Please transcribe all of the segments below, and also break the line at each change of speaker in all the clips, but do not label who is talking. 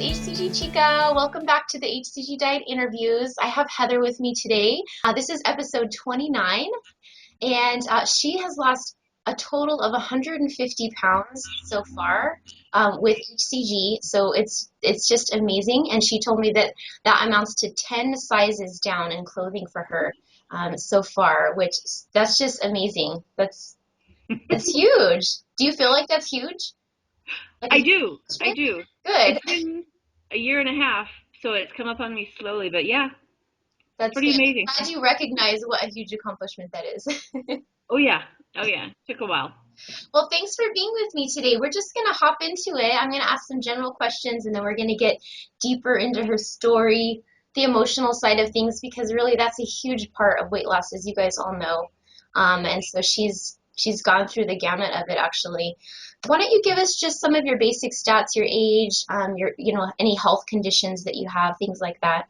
hCG Chica. Welcome back to the hCG Diet Interviews. I have Heather with me today. This is episode 29, and she has lost a total of 150 pounds so far with hCG. So it's just amazing. And she told me that that amounts to 10 sizes down in clothing for her so far, which that's just amazing. That's huge. Do you feel like that's huge? Like
I do. I do.
Good.
It's been a year and a half, so it's come up on me slowly, but yeah, it's
That's
pretty
good.
amazing.
I'm glad you recognize what a huge accomplishment that is.
Oh yeah. Oh yeah. Took a while.
Well, thanks for being with me today. We're just going to hop into it. I'm going to ask some general questions and then we're going to get deeper into her story, the emotional side of things, because really that's a huge part of weight loss, as you guys all know. And so she's gone through the gamut of it actually. Why don't you give us just some of your basic stats, your age, your any health conditions that you have, things like that.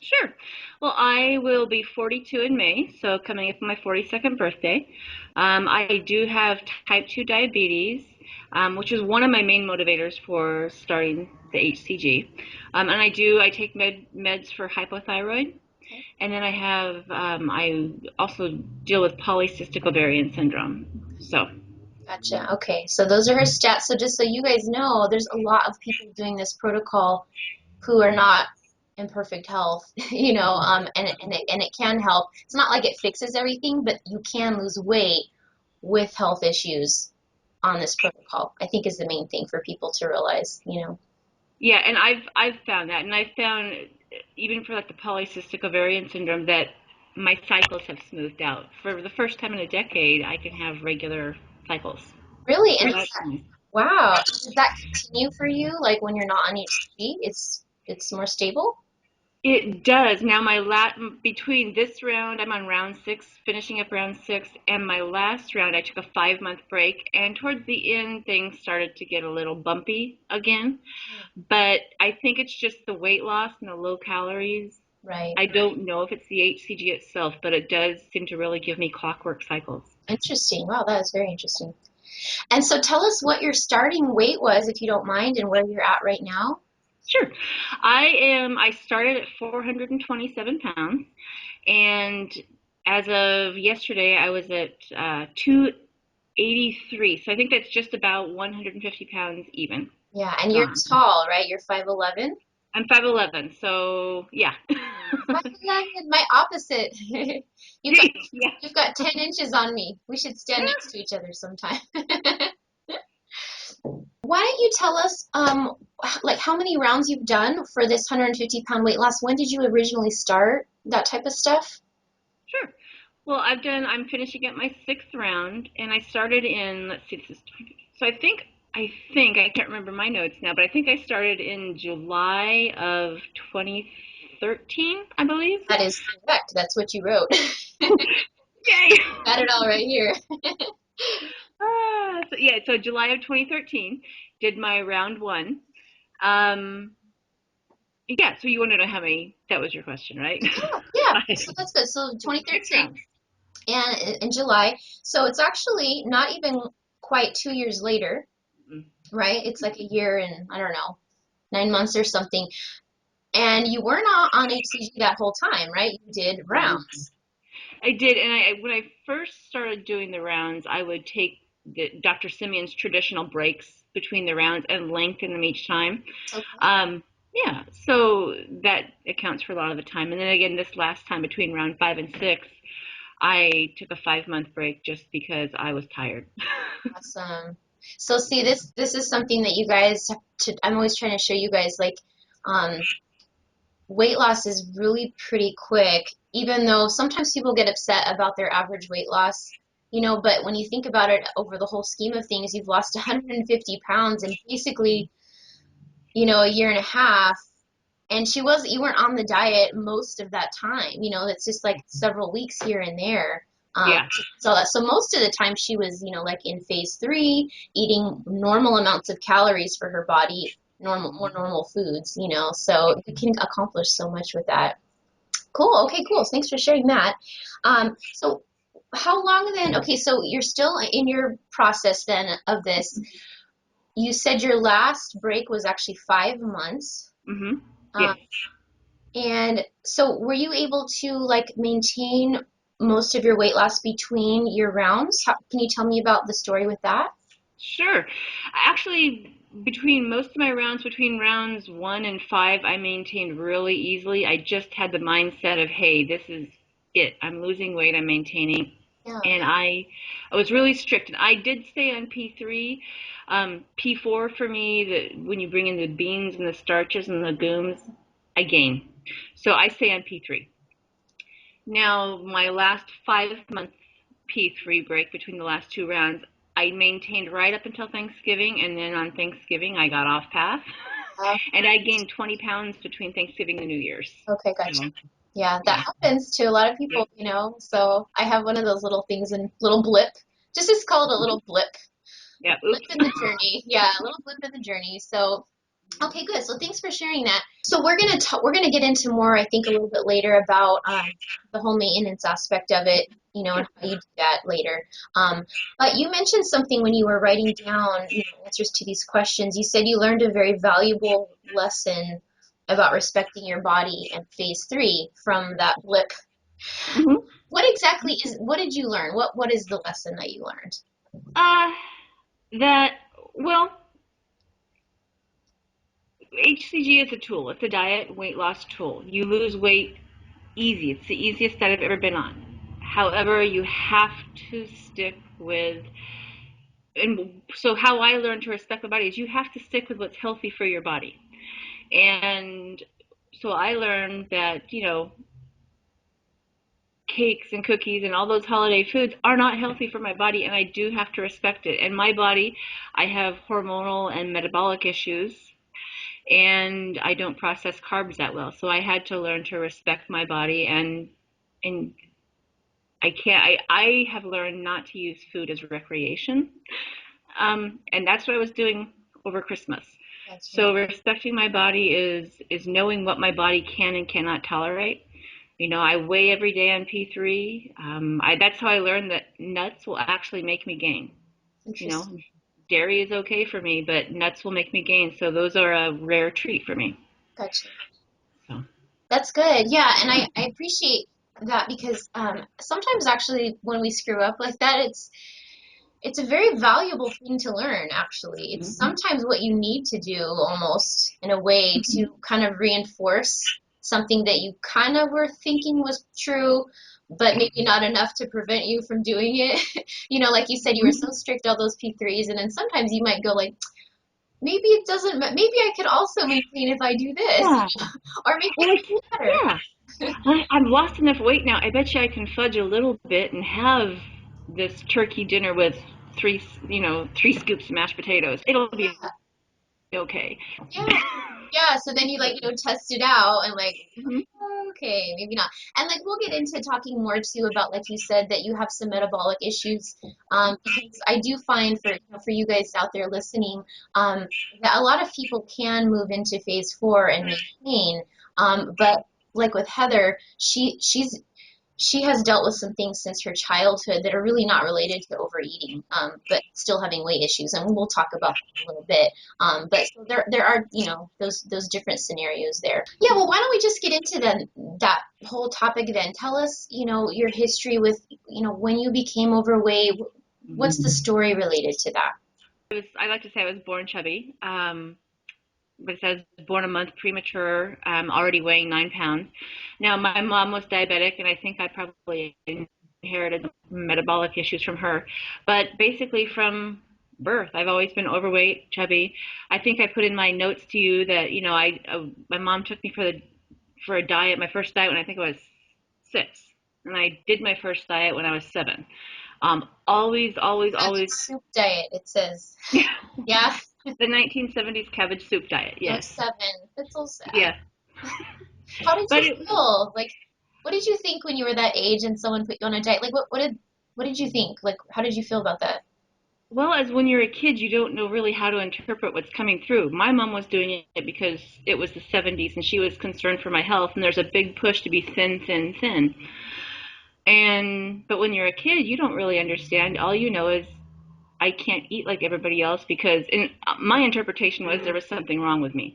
Sure. Well, I will be 42 in May, so coming up on my 42nd birthday. I do have type 2 diabetes, which is one of my main motivators for starting the hCG. And I take meds for hypothyroid.
Okay.
And then I also deal with polycystic ovarian syndrome. So.
Gotcha. Okay. So those are her stats. So just so you guys know, there's a lot of people doing this protocol who are not in perfect health, and it can help. It's not like it fixes everything, but you can lose weight with health issues on this protocol, I think is the main thing for people to realize.
Yeah, and I've found that, and I've found even for like the polycystic ovarian syndrome that my cycles have smoothed out. For the first time in a decade, I can have regular cycles.
Really,
So
and
that's nice.
wow, does that continue for you? Like when you're not on HCG, it's more stable?
It does. Now between this round, I'm on round 6, finishing up round 6, and my last round, I took a 5-month break, and towards the end, things started to get a little bumpy again. But I think it's just the weight loss and the low calories.
Right.
I don't know if it's the hCG itself, but it does seem to really give me clockwork cycles.
Interesting. Wow, that is very interesting. And so tell us what your starting weight was, if you don't mind, and where you're at right now.
Sure. I started at 427 pounds, and as of yesterday, I was at 283. So I think that's just about 150 pounds even.
Yeah, and you're
Gone.
tall, right? You're 5'11".
I'm 5'11", so yeah.
5'11", my opposite. You've got
Yeah.
you've got 10 inches on me. We should stand next to each other sometime. Why don't you tell us, like how many rounds you've done for this 150-pound weight loss? When did you originally start that type of stuff?
Sure. Well, I'm finishing up my 6th round, and I started in, let's see, this is 20, so I can't remember my notes now, but I think I started in July of 2013, I believe.
That is correct. That's what you wrote.
Yay!
Got it all right here.
So July of 2013, did my round 1. Um, yeah, so you want to know how many, that was your question, right?
Yeah. So that's good. So 2013. And in July. So it's actually not even quite 2 years later, right? It's like a year and I don't know, 9 months or something. And you were not on hCG that whole time, right? You did rounds.
I did, and when I first started doing the rounds, I would take Dr. Simeon's traditional breaks between the rounds and lengthen them each time.
Okay.
Yeah, so that accounts for a lot of the time. And then again, this last time between round 5 and 6, I took a 5-month break just because I was tired.
Awesome. So see, this is something that you guys I'm always trying to show you guys, like, um, weight loss is really pretty quick, even though sometimes people get upset about their average weight loss, but when you think about it over the whole scheme of things, you've lost 150 pounds in basically, a year and a half. And you weren't on the diet most of that time, it's just like several weeks here and there.
Yeah.
So most of the time she was, like in phase 3, eating normal amounts of calories for her body, more normal foods, so you can accomplish so much with that. Cool. Okay, cool. Thanks for sharing that. So how long then? Okay, so you're still in your process then of this. you said your last break was actually 5 months.
Mm-hmm.
Um,
Yes.
and so were you able to like maintain most of your weight loss between your rounds? Can you tell me about the story with that?
Sure. Actually, between most of my rounds, between rounds 1 and 5, I maintained really easily. I just had the mindset of, hey, this is it. I'm losing weight. I'm maintaining.
Yeah.
And I was really strict. And I did stay on P3. P4 for me, when you bring in the beans and the starches and legumes, I gain. So I stay on P3. Now, my last 5 month P3 break between the last two rounds, I maintained right up until Thanksgiving, and then on Thanksgiving I got off path,
Uh,
and I gained 20 pounds between Thanksgiving and New Year's.
okay, gotcha.
So,
Yeah, that
yeah,
happens to a lot of people, you know. So I have one of those little things in little blip. Just it's called a little blip.
yeah.
Blip
Oops.
in the journey. Yeah, a little blip in the journey. So okay, good. So thanks for sharing that. So we're gonna get into more, I think, a little bit later about the whole maintenance aspect of it, you know, and
Sure.
how you do that later. But you mentioned something when you were writing down, you know, answers to these questions. You said you learned a very valuable lesson about respecting your body in phase three from that blip.
Hmm.
What exactly is? What did you learn? What is the lesson that you learned?
Uh, that well, hCG is a tool. It's a diet weight loss tool. You lose weight easy. It's the easiest that I've ever been on. However, you have to stick with, and so how I learned to respect my body is you have to stick with what's healthy for your body. And so I learned that, cakes and cookies and all those holiday foods are not healthy for my body, and I do have to respect it. And my body, I have hormonal and metabolic issues, and I don't process carbs that well. So I had to learn to respect my body, and I can't I have learned not to use food as recreation. And that's what I was doing over Christmas.
Gotcha.
So respecting my body is knowing what my body can and cannot tolerate. I weigh every day on P3. That's how I learned that nuts will actually make me gain. You know,
Interesting.
dairy is okay for me, but nuts will make me gain. So those are a rare treat for me.
Gotcha.
So.
That's good. Yeah, and I appreciate that because sometimes actually when we screw up like that, it's a very valuable thing to learn, actually. It's
Mm-hmm.
sometimes what you need to do almost in a way to kind of reinforce something that you kind of were thinking was true, but maybe not enough to prevent you from doing it. You know, like you said, you were so strict all those P3s, and then sometimes you might go like, maybe it doesn't, maybe I could also maintain if I do this,
Yeah.
or maybe
Well,
I can do better.
yeah. I've lost enough weight now. I bet you I can fudge a little bit and have this turkey dinner with three scoops of mashed potatoes. It'll be okay.
Yeah. Yeah. So then you like, you know, test it out and like,
Hmm.
okay, maybe not. And like we'll get into talking more too about like you said that you have some metabolic issues. Because I do find for for you guys out there listening, that a lot of people can move into phase four and maintain. But like with Heather, she has dealt with some things since her childhood that are really not related to overeating, but still having weight issues, and we'll talk about that in a little bit. But so there are, you know, those different scenarios there. Yeah, well, why don't we just get into that whole topic then? Tell us, you know, your history with, you know, when you became overweight. What's the story related to that?
I like to say I was born chubby. But it says born a month premature, already weighing 9 pounds. Now, my mom was diabetic, and I think I probably inherited metabolic issues from her. But basically, from birth, I've always been overweight, chubby. I think I put in my notes to you that my mom took me for a diet, my first diet when I think I was 6, and I did my first diet when I was 7. Always, always,
Cabbage
always.
soup diet, it says. Yeah,
The 1970s cabbage soup diet.
I was
Yes.
7. That's so sad.
Yeah.
How did
But
you
it,
feel? Like, what did you think when you were that age and someone put you on a diet? Like, what did you think? Like, how did you feel about that?
well, as when you're a kid, you don't know really how to interpret what's coming through. My mom was doing it because it was the 70s and she was concerned for my health, and there's a big push to be thin, thin, thin. But when you're a kid, you don't really understand. All you know is I can't eat like everybody else because my interpretation was there was something wrong with me.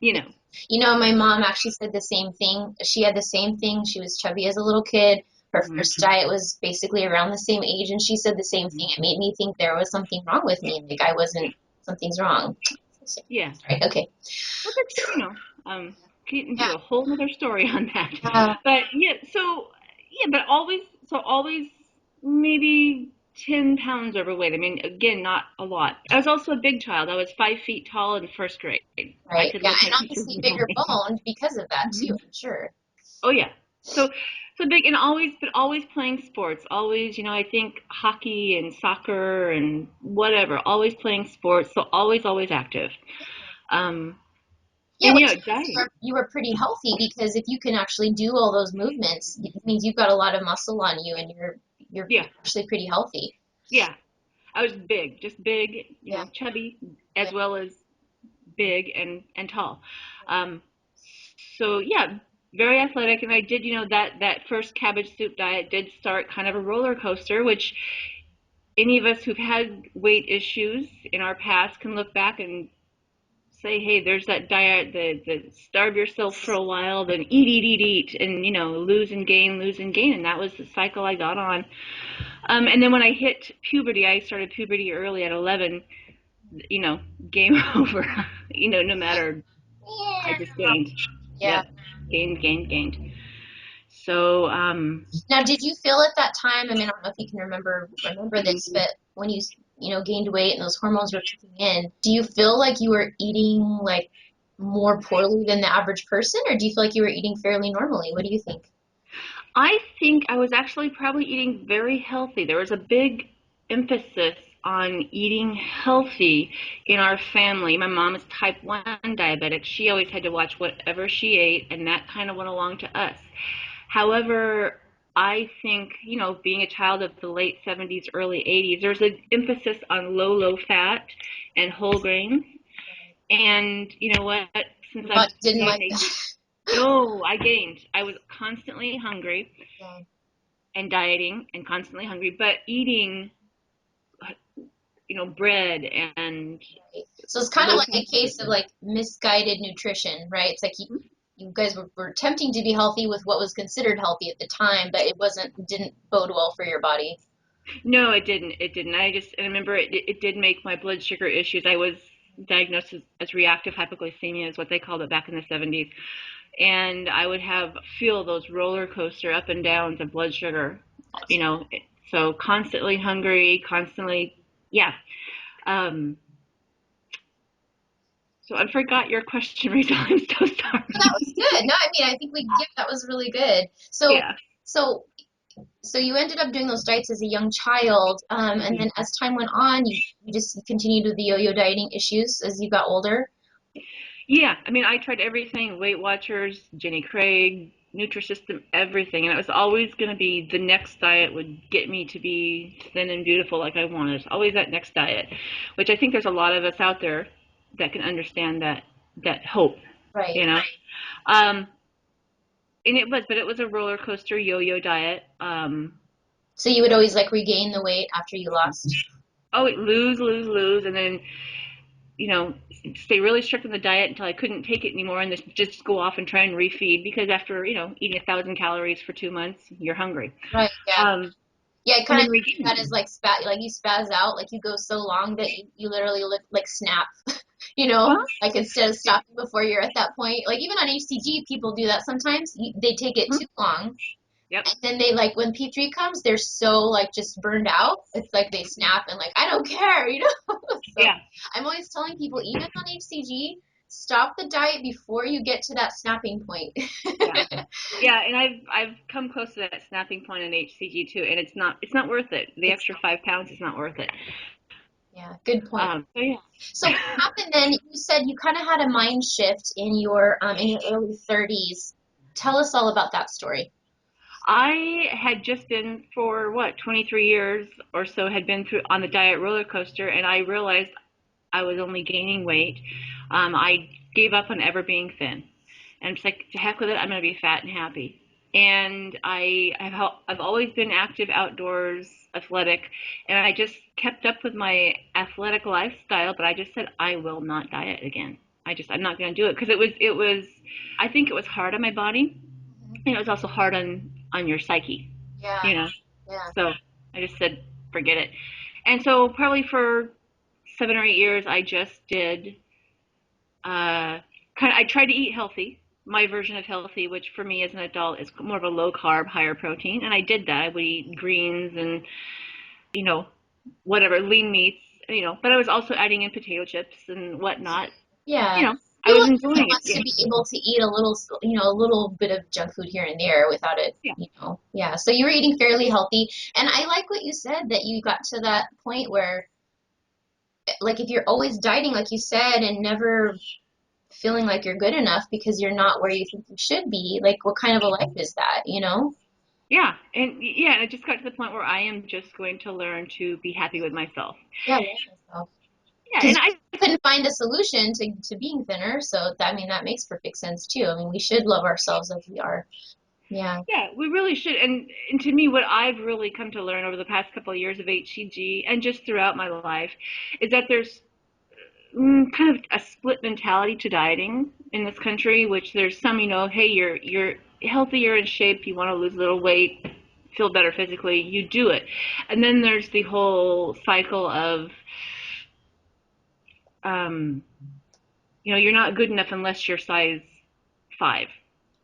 You
Yeah.
know.
You know, my mom actually said the same thing. She had the same thing. She was chubby as a little kid. Her
Hmm.
first diet was basically around the same age, and she said the same thing. It made me think there was something wrong with me. Like I wasn't, something's wrong. So,
Yeah.
right, okay.
Well, that's, um, get
Yeah.
into a whole other story on that.
Uh,
But yeah, so yeah, but always maybe 10 pounds overweight. I mean, again, not a lot. I was also a big child. I was 5 feet tall in first grade. I
right.
could
Yeah,
lift my
and
teacher's
obviously bigger
away.
boned because of that too,
Mhm.
I'm sure.
Oh yeah. So big and always playing sports. Always, I think hockey and soccer and whatever. Always playing sports. So always active. Um,
Yeah,
and
which means
dieting.
you were pretty healthy because if you can actually do all those movements, it means you've got a lot of muscle on you and you're
Yeah.
actually pretty healthy.
Yeah. I was big, just big,
Yeah,
chubby,
yeah,
as well as big and tall. Um, so yeah, very athletic, and I did, that first cabbage soup diet did start kind of a roller coaster, which any of us who've had weight issues in our past can look back and say, hey, there's that diet, the starve yourself for a while, then eat, and lose and gain, and that was the cycle I got on. And then when I hit puberty, I started puberty early at 11. you know, Game over. No matter, I just gained.
yeah.
Yep, gained. So,
Now, did you feel at that time? I mean, I don't know if you can remember this, but when you gained weight and those hormones were kicking in, do you feel like you were eating like more poorly than the average person, or do you feel like you were eating fairly normally? What do you think?
I think I was actually probably eating very healthy. There was a big emphasis on eating healthy in our family. My mom is type 1 diabetic. She always had to watch whatever she ate, and that kind of went along to us. However, I think, being a child of the late 70s, early 80s, there's an emphasis on low fat and whole grains. And you know what? Since
Your
I've
body didn't like
gained,
that.
no, I gained. I was constantly hungry
Yeah.
and dieting and constantly hungry, but eating, bread and
Right. So it's kind of
low
like
fat
a case of
everything.
like misguided nutrition, right? It's like you guys were attempting to be healthy with what was considered healthy at the time, but didn't bode well for your body.
No, it didn't. It didn't. And I remember it did make my blood sugar issues. I was diagnosed as reactive hypoglycemia, is what they called it back in the 70s. And I would feel those roller coaster up and downs of blood sugar, you
Gotcha.
know. So constantly hungry, constantly, yeah. Um, so I forgot your question, Rachel. I'm so
No, that
sorry.
was good. No, I mean, I think that was really good. So,
Yeah.
so, so you ended up doing those diets as a young child, and
Mhm.
then as time went on, you just continued with the yo-yo dieting issues as you got older.
Yeah, I mean, I tried everything, Weight Watchers, Jenny Craig, Nutrisystem, everything, and it was always going to be the next diet would get me to be thin and beautiful like I wanted. It's always that next diet, which I think there's a lot of us out there that can understand that hope,
Right.
you know. Um, and it was a roller coaster yo-yo diet.
So you would always like regain the weight after you lost.
Oh, lose, and then stay really strict on the diet until I couldn't take it anymore, and just go off and try and refeed because after eating 1,000 calories for 2 months, you're hungry.
Right. Yeah.
Um,
Yeah. I
and
kind of
then
think that
regain.
is like like you spaz out, like you go so long that you literally look like snap.
Well,
Like instead of stopping before you're at that point. Like even on hCG, people do that sometimes. They take it too long.
yep.
And then they like when P3 comes, they're so like just burned out. It's like they snap and like I don't care. So
Yeah,
I'm always telling people, even on hCG, stop the diet before you get to that snapping point.
yeah, yeah. And I've come close to that snapping point in hCG too, and it's not worth it. The
It's
extra 5 pounds is not worth it.
yeah, good point.
So yeah.
So what happened then? You said you kind of had a mind shift in your early 30s. Tell us all about that story.
I had just been for what 23 years or so had been through on the diet roller coaster, and I realized I was only gaining weight. I gave up on ever being thin, and it's like to heck with it. I'm gonna be fat and happy. and I've always been active outdoors, athletic, and I just kept up with my athletic lifestyle. But I just said I will not diet again. I'm not going to do it because it was I think it was hard on my body,
Mhm.
and it was also hard on your psyche,
Yeah,
you know.
yeah,
So I just said forget it. And so probably for 7 or 8 years, I just did I tried to eat healthy, my version of healthy, which for me as an adult is more of a low carb, higher protein. And I did that. I would eat greens and, you know, whatever, lean meats, but I was also adding in potato chips and whatnot.
yeah.
I
Who
was
who
enjoying it.
wants to be able to eat a little, a little bit of junk food here and there without it,
Yeah.
Yeah. So you were eating fairly healthy, and I like what you said that you got to that point where, like, if you're always dieting, like you said, and never feeling like you're good enough because you're not where you think you should be, like, what kind of a life is that, you know?
Yeah. And it just got to the point where I am just going to learn to be happy with myself.
Yeah, love myself.
Yeah.
Because
And
you
I,
couldn't find a solution to being thinner, so that, I mean, that makes perfect sense too. I mean, we should love ourselves as we are. Yeah.
yeah, we really should. And to me, what I've really come to learn over the past couple of years of hCG and just throughout my life is that there's kind of a split mentality to dieting in this country, which there's some, hey, you're healthy, you're in shape, you want to lose a little weight, feel better physically, you do it. And then there's the whole cycle of, um, you're not good enough unless you're size 5.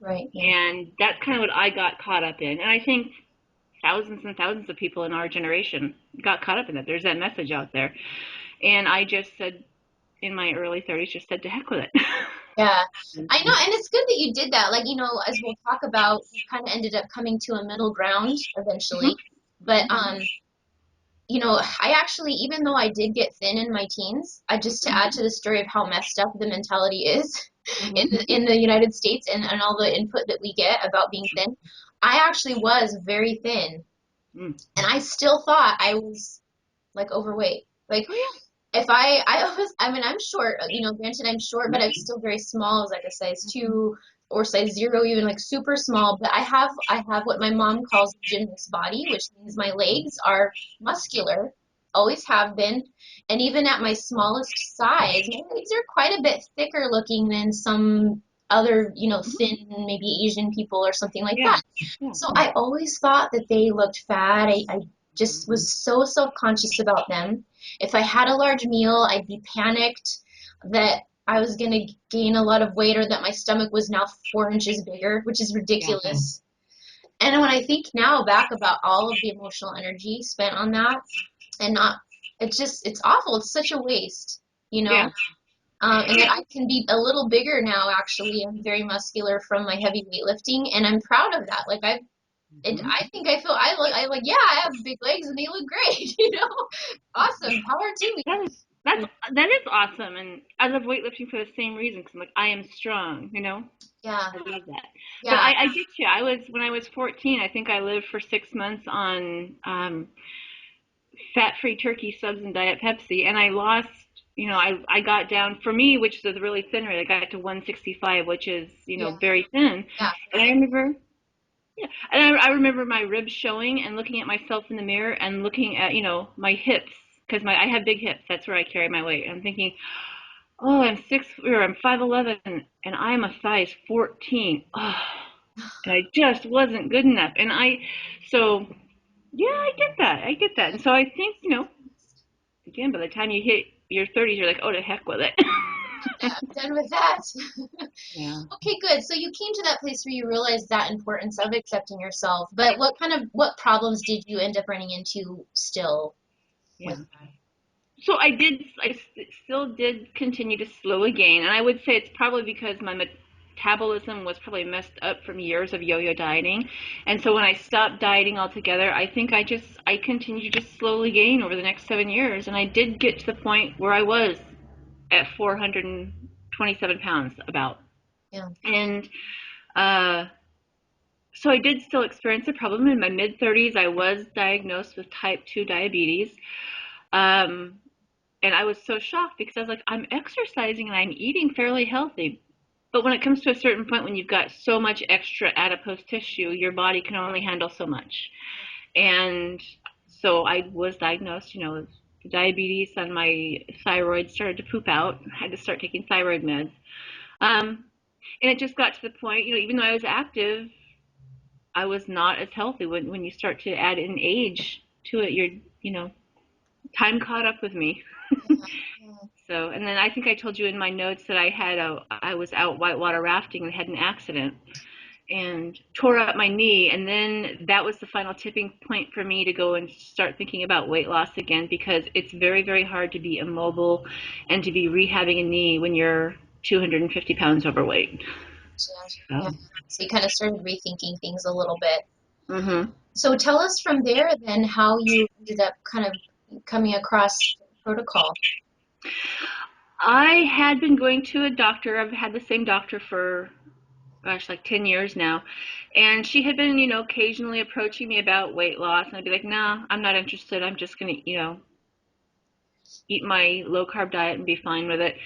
Right. Yeah.
And that's kind of what I got caught up in. And I think thousands and thousands of people in our generation got caught up in that. There's that message out there. And I just said, in my early 30s, just said to heck with it.
Yeah, I know, and it's good that you did that. Like, as we'll talk about, you kind of ended up coming to a middle ground eventually. But I actually, even though I did get thin in my teens, I just to add to the story of how messed up the mentality is in
Mm-hmm.
the United States and all the input that we get about being thin, I actually was very thin,
Mm.
and I still thought I was like overweight. Like
Oh yeah.
if I mean, I'm short, granted I'm short, but I'm still very small, as like a size 2 or size 0, even like super small. But I have what my mom calls gymnast body, which means my legs are muscular, always have been. And even at my smallest size, my legs are quite a bit thicker looking than some other, thin, maybe Asian people or something like
Yeah.
that.
Yeah.
So I always thought that they looked fat. I just was so self-conscious about them. If I had a large meal, I'd be panicked that I was going to gain a lot of weight or that my stomach was now 4 inches bigger, which is
Yeah.
ridiculous. And when I think now back about all of the emotional energy spent on that and not, it's awful. It's such a waste, you know?
Yeah.
And that I can be a little bigger now, actually. I'm very muscular from my heavy weightlifting, and I'm proud of that. Like,
Mm-hmm.
I think I like, yeah, I have big legs and they look great, Awesome. Power to me.
That is that is awesome, and I love weightlifting for the same reason because I'm like I am strong.
Yeah,
I love that. But
yeah,
I get you. I was when I was 14. I think I lived for 6 months on fat-free turkey subs and Diet Pepsi, and I lost. I got down for me, which is a really thin rate. I got to 165, which is
yeah,
very thin.
yeah,
And
for
I
sure.
remember Yeah, and I remember my ribs showing and looking at myself in the mirror and looking at, my hips because I have big hips. That's where I carry my weight. I'm thinking, oh, I'm 5'11", and I'm a size 14. Oh, and I just wasn't good enough. So yeah, I get that. I get that. And so I think, again, by the time you hit your 30s, you're like, oh, to heck with it.
I'm done with that.
Yeah.
Okay, good. So you came to that place where you realized that importance of accepting yourself. But what problems did you end up running into still with
Yeah. So still did continue to slowly gain, and I would say it's probably because my metabolism was probably messed up from years of yo-yo dieting, and so when I stopped dieting altogether, I think I continued to just slowly gain over the next 7 years, and I did get to the point where I was at 427 pounds about,
Yeah.
and uh, so I did still experience a problem in my mid 30s. I was diagnosed with type 2 diabetes. Um, And I was so shocked because I was like, I'm exercising and I'm eating fairly healthy, But when it comes to a certain point when you've got so much extra adipose tissue, your body can only handle so much. And so I was diagnosed, with diabetes, and my thyroid started to poop out. I had to start taking thyroid meds. And it just got to the point, even though I was active, I was not as healthy. When you start to add in age to it, time caught up with me.
Yeah. Yeah.
So, and then I think I told you in my notes that I was out whitewater rafting and had an accident and tore up my knee. And then that was the final tipping point for me to go and start thinking about weight loss again, because it's very, very hard to be immobile and to be rehabbing a knee when you're 250 pounds overweight.
Yeah.
So,
So you kind of started rethinking things a little bit.
hmm
So tell us from there then how you ended up kind of coming across the protocol.
I had been going to a doctor. I've had the same doctor for, gosh, like 10 years now. And she had been, occasionally approaching me about weight loss. And I'd be like, no, I'm not interested. I'm just going to, eat my low carb diet and be fine with it.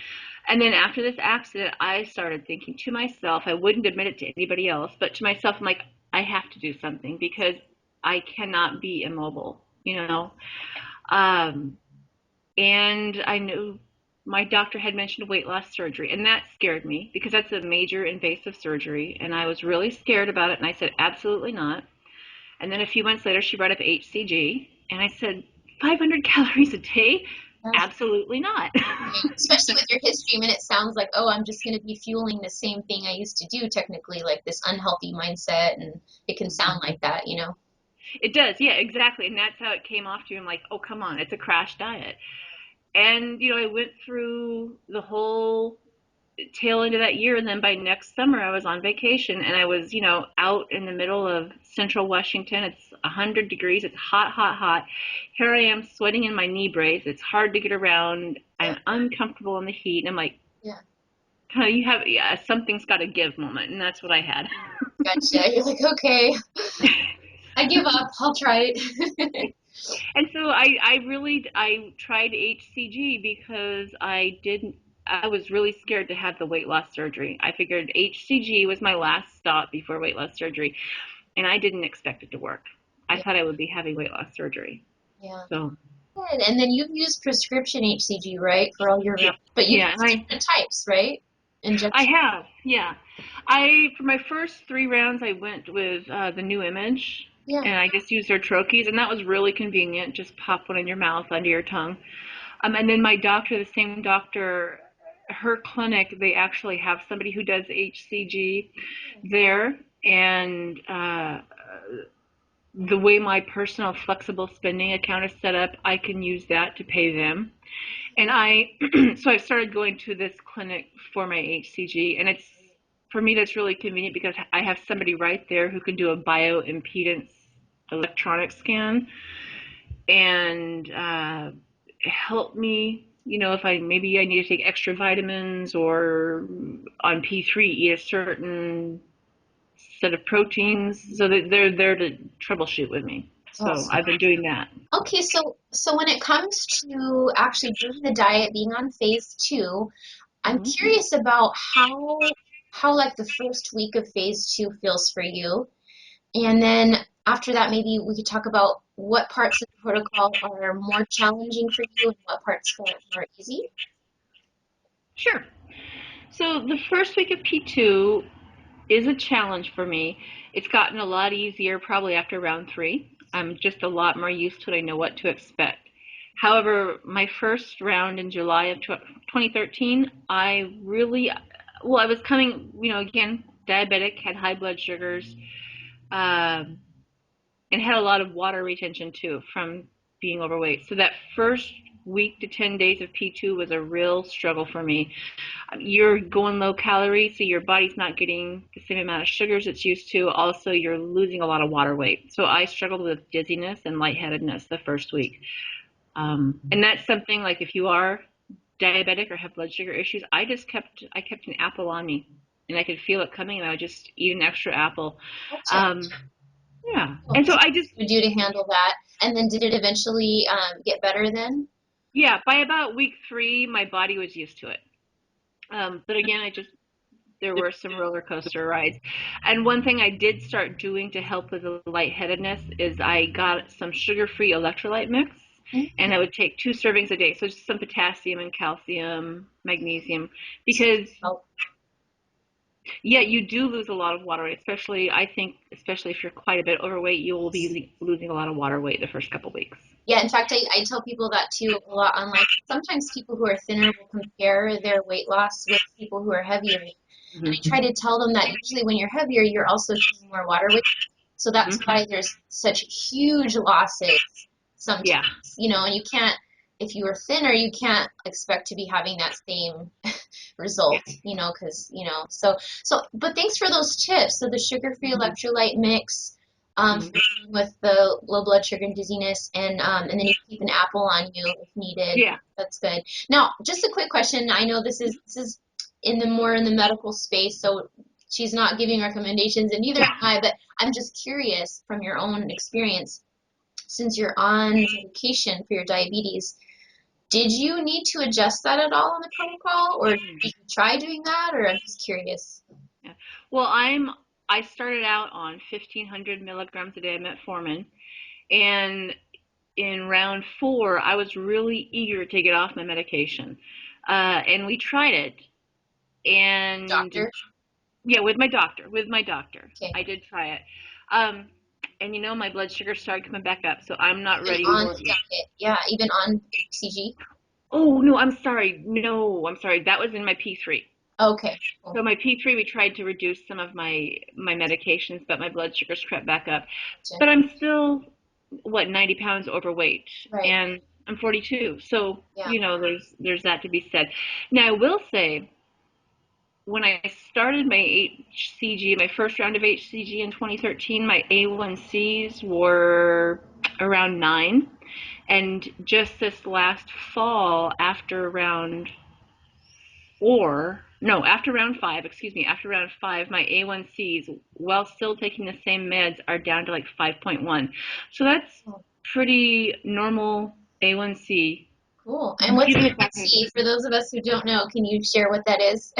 And then after this accident, I started thinking to myself, I wouldn't admit it to anybody else, but to myself, I'm like, I have to do something because I cannot be immobile, Um, and I knew my doctor had mentioned weight loss surgery, and that scared me because that's a major invasive surgery, and I was really scared about it, and I said, absolutely not. And then a few months later, she brought up hCG, and I said, 500 calories a day?
Yeah.
Absolutely not.
Especially with your history, I mean, it sounds like, oh, I'm just going to be fueling the same thing I used to do, technically, like this unhealthy mindset, and it can sound like that.
It does, yeah, exactly. And that's how it came off to me. I'm like, oh, come on, it's a crash diet. And, I went through the whole tail end of that year, and then by next summer I was on vacation, and I was out in the middle of central Washington. It's 100 degrees. It's hot, hot, hot. Here I am sweating in my knee brace. It's hard to get around.
Yeah.
I'm uncomfortable in the heat, and I'm like,
Yeah.
kind of, you have, yeah, something's got to give moment, and that's what I had.
Gotcha. You're like, okay, I give up. I'll try it.
And so I tried hCG because I was really scared to have the weight loss surgery. I figured hCG was my last stop before weight loss surgery, and I didn't expect it to work. I
Yeah.
thought I would be having weight loss surgery.
Yeah.
So
Good. And then you've used prescription HCG, right, for all your
yeah,
rounds, but you've
yeah, and
used different types, right?
I
Injection.
have, yeah. I for my first 3 rounds I went with the new image,
Yeah.
and I just used their troches, and that was really convenient. Just pop one in your mouth under your tongue. And then my doctor, the same doctor, her clinic, they actually have somebody who does hCG there. And the way my personal flexible spending account is set up, I can use that to pay them. And so I started going to this clinic for my hCG. And for me, that's really convenient because I have somebody right there who can do a bioimpedance electronic scan and help me, if maybe I need to take extra vitamins or on P3 eat a certain set of proteins, so that they're there to troubleshoot with me. So
Awesome.
I've been doing that.
Okay, so when it comes to actually doing the diet, being on phase 2, I'm
Mm-hmm.
curious about how like the first week of phase 2 feels for you. And then after that, maybe we could talk about what parts of the protocol are more challenging for you and what parts felt more easy.
Sure. So the first week of P2 is a challenge for me. It's gotten a lot easier probably after round 3. I'm just a lot more used to it. I know what to expect. However, my first round in July of 2013, I was coming, again, diabetic, had high blood sugars, um, and had a lot of water retention too from being overweight. So that first week to 10 days of P2 was a real struggle for me. You're going low calorie, so your body's not getting the same amount of sugars it's used to. Also, you're losing a lot of water weight. So I struggled with dizziness and lightheadedness the first week. And that's something like if you are diabetic or have blood sugar issues, I kept an apple on me, and I could feel it coming, and I would just eat an extra apple.
Gotcha.
Um, yeah,
Cool.
and so
So
I just
what did you do to handle that? And then did it eventually get better then?
yeah, by about week 3, my body was used to it. But again, I just there were some roller coaster rides. And one thing I did start doing to help with the lightheadedness is I got some sugar-free electrolyte mix, and I would take 2 servings a day. So just some potassium and calcium, magnesium, because
Oh,
yeah, you do lose a lot of water weight, especially I think, especially if you're quite a bit overweight, you will be losing a lot of water weight the first couple weeks.
yeah, in fact, I tell people that too a lot online. Sometimes people who are thinner will compare their weight loss with people who are heavier. And I
Hmm.
try to tell them that usually when you're heavier, you're also taking more water weight. So that's
Hmm.
why there's such huge losses
Yeah,
sometimes, and you can't, if you are thinner, you can't expect to be having that same result, because, but thanks for those tips. So the sugar-free
hmm,
electrolyte mix, for
hmm,
dealing with the low blood sugar and dizziness, and then you keep an apple on you if needed.
yeah.
That's good. Now, just a quick question. I know this is in the medical space, so she's not giving recommendations, and neither am I, but I'm just curious from your own experience, since you're on medication for your diabetes, did you need to adjust that at all on the protocol, or did you try doing that, or I'm just curious?
Yeah. Well, I started out on 1,500 milligrams a day of metformin, and in round 4, I was really eager to get off my medication, and we tried it, and
Doctor?
yeah, with my doctor,
Okay.
I did try it, um, and my blood sugar started coming back up, so I'm not
Even
ready
on
for
the
it.
diet. Yeah, even on hCG?
Oh no, I'm sorry. No, I'm sorry. That was in my P3.
Okay, cool.
So my P3, we tried to reduce some of my medications, but my blood sugars crept back up.
Gotcha.
But I'm still, what, 90 pounds overweight,
Right.
and I'm 42. So,
Yeah.
there's that to be said. Now, I will say, when I started my hCG, my first round of hCG in 2013, my A1Cs were around 9. And just this last fall, after round 5, excuse me, after round 5, my A1Cs, while still taking the same meds, are down to like 5.1. So that's
Oh,
pretty normal A1C.
cool. And what's
Even if I
A1C? For those of us who don't know, can you share what that is?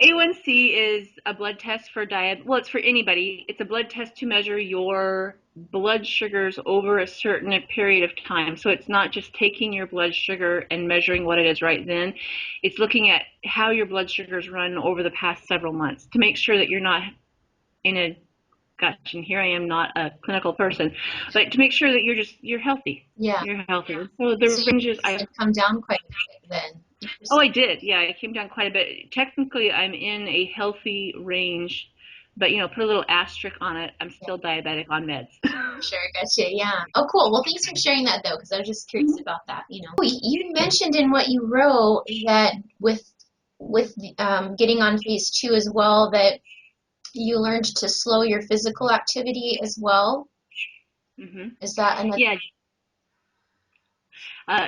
A1C is a blood test for diet. Well, it's for anybody. It's a blood test to measure your blood sugars over a certain period of time. So it's not just taking your blood sugar and measuring what it is right then. It's looking at how your blood sugars run over the past several months to make sure that you're not in a, gosh, and here I am not a clinical person, but to make sure that you're healthy.
Yeah.
You're healthy. So
So
the
you
ranges
had come down quite a bit then.
Oh,
Interesting.
I did. Yeah, I came down quite a bit. Technically, I'm in a healthy range, but put a little asterisk on it. I'm
Yeah,
still diabetic on meds.
sure, gotcha. Yeah. Oh, cool. Well, thanks for sharing that though, because I was just curious about that. Oh, you mentioned in what you wrote that with getting on phase 2 as well, that you learned to slow your physical activity as well.
Hmm.
Is that another?
Yeah.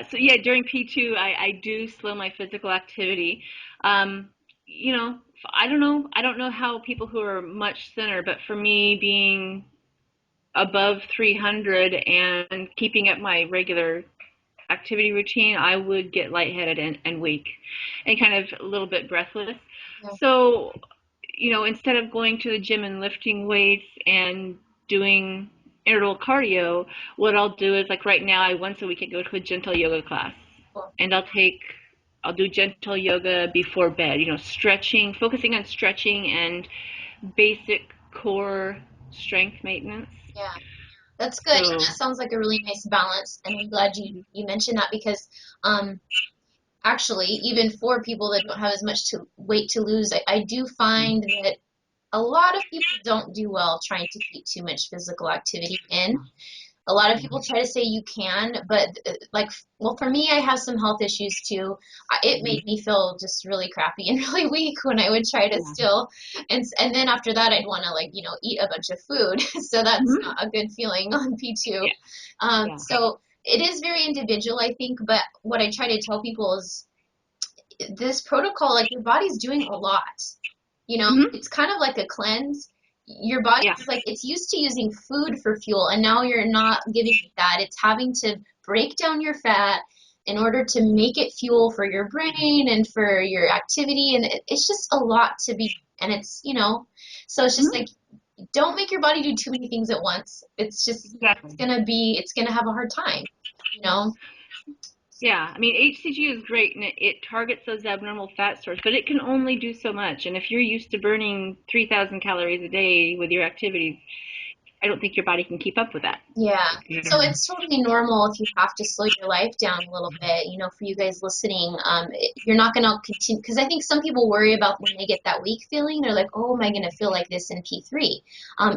So yeah, during P2, I do slow my physical activity. Um, you know, I don't know. I don't know how people who are much thinner, but for me, being above 300 and keeping up my regular activity routine, I would get lightheaded and weak and kind of a little bit breathless.
Yeah.
So, instead of going to the gym and lifting weights and doing interval cardio, what I'll do is, like, right now, I once a week I go to a gentle yoga class,
Cool.
and I'll do gentle yoga before bed, stretching, focusing on stretching and basic core strength maintenance.
Yeah. That's good. And
So,
that sounds like a really nice balance. And I'm glad you mentioned that because um, actually, even for people that don't have as much weight to lose, I do find that a lot of people don't do well trying to keep too much physical activity in. A lot of people try to say you can, but like, well, for me, I have some health issues too. It made me feel just really crappy and really weak when I would try to
yeah.
still, and then after that, I'd want to like, eat a bunch of food. So that's
Mhm.
not a good feeling on P2.
Yeah. Yeah.
So it is very individual, I think. But what I try to tell people is this protocol, like your body's doing a lot.
Hmm.
It's kind of like a cleanse. Your body
Yeah.
is like it's used to using food for fuel, and now you're not giving it that. It's having to break down your fat in order to make it fuel for your brain and for your activity, and it's just a lot to be And so it's just
Mhm.
like, don't make your body do too many things at once. It's
Exactly.
gonna have a hard time, you know?
Yeah, I mean, hCG is great and it targets those abnormal fat stores, but it can only do so much. And if you're used to burning 3,000 calories a day with your activities, I don't think your body can keep up with that.
Yeah. So it's totally normal if you have to slow your life down a little bit. For you guys listening, you're not going to continue because I think some people worry about when they get that weak feeling. They're like, oh, am I going to feel like this in P3?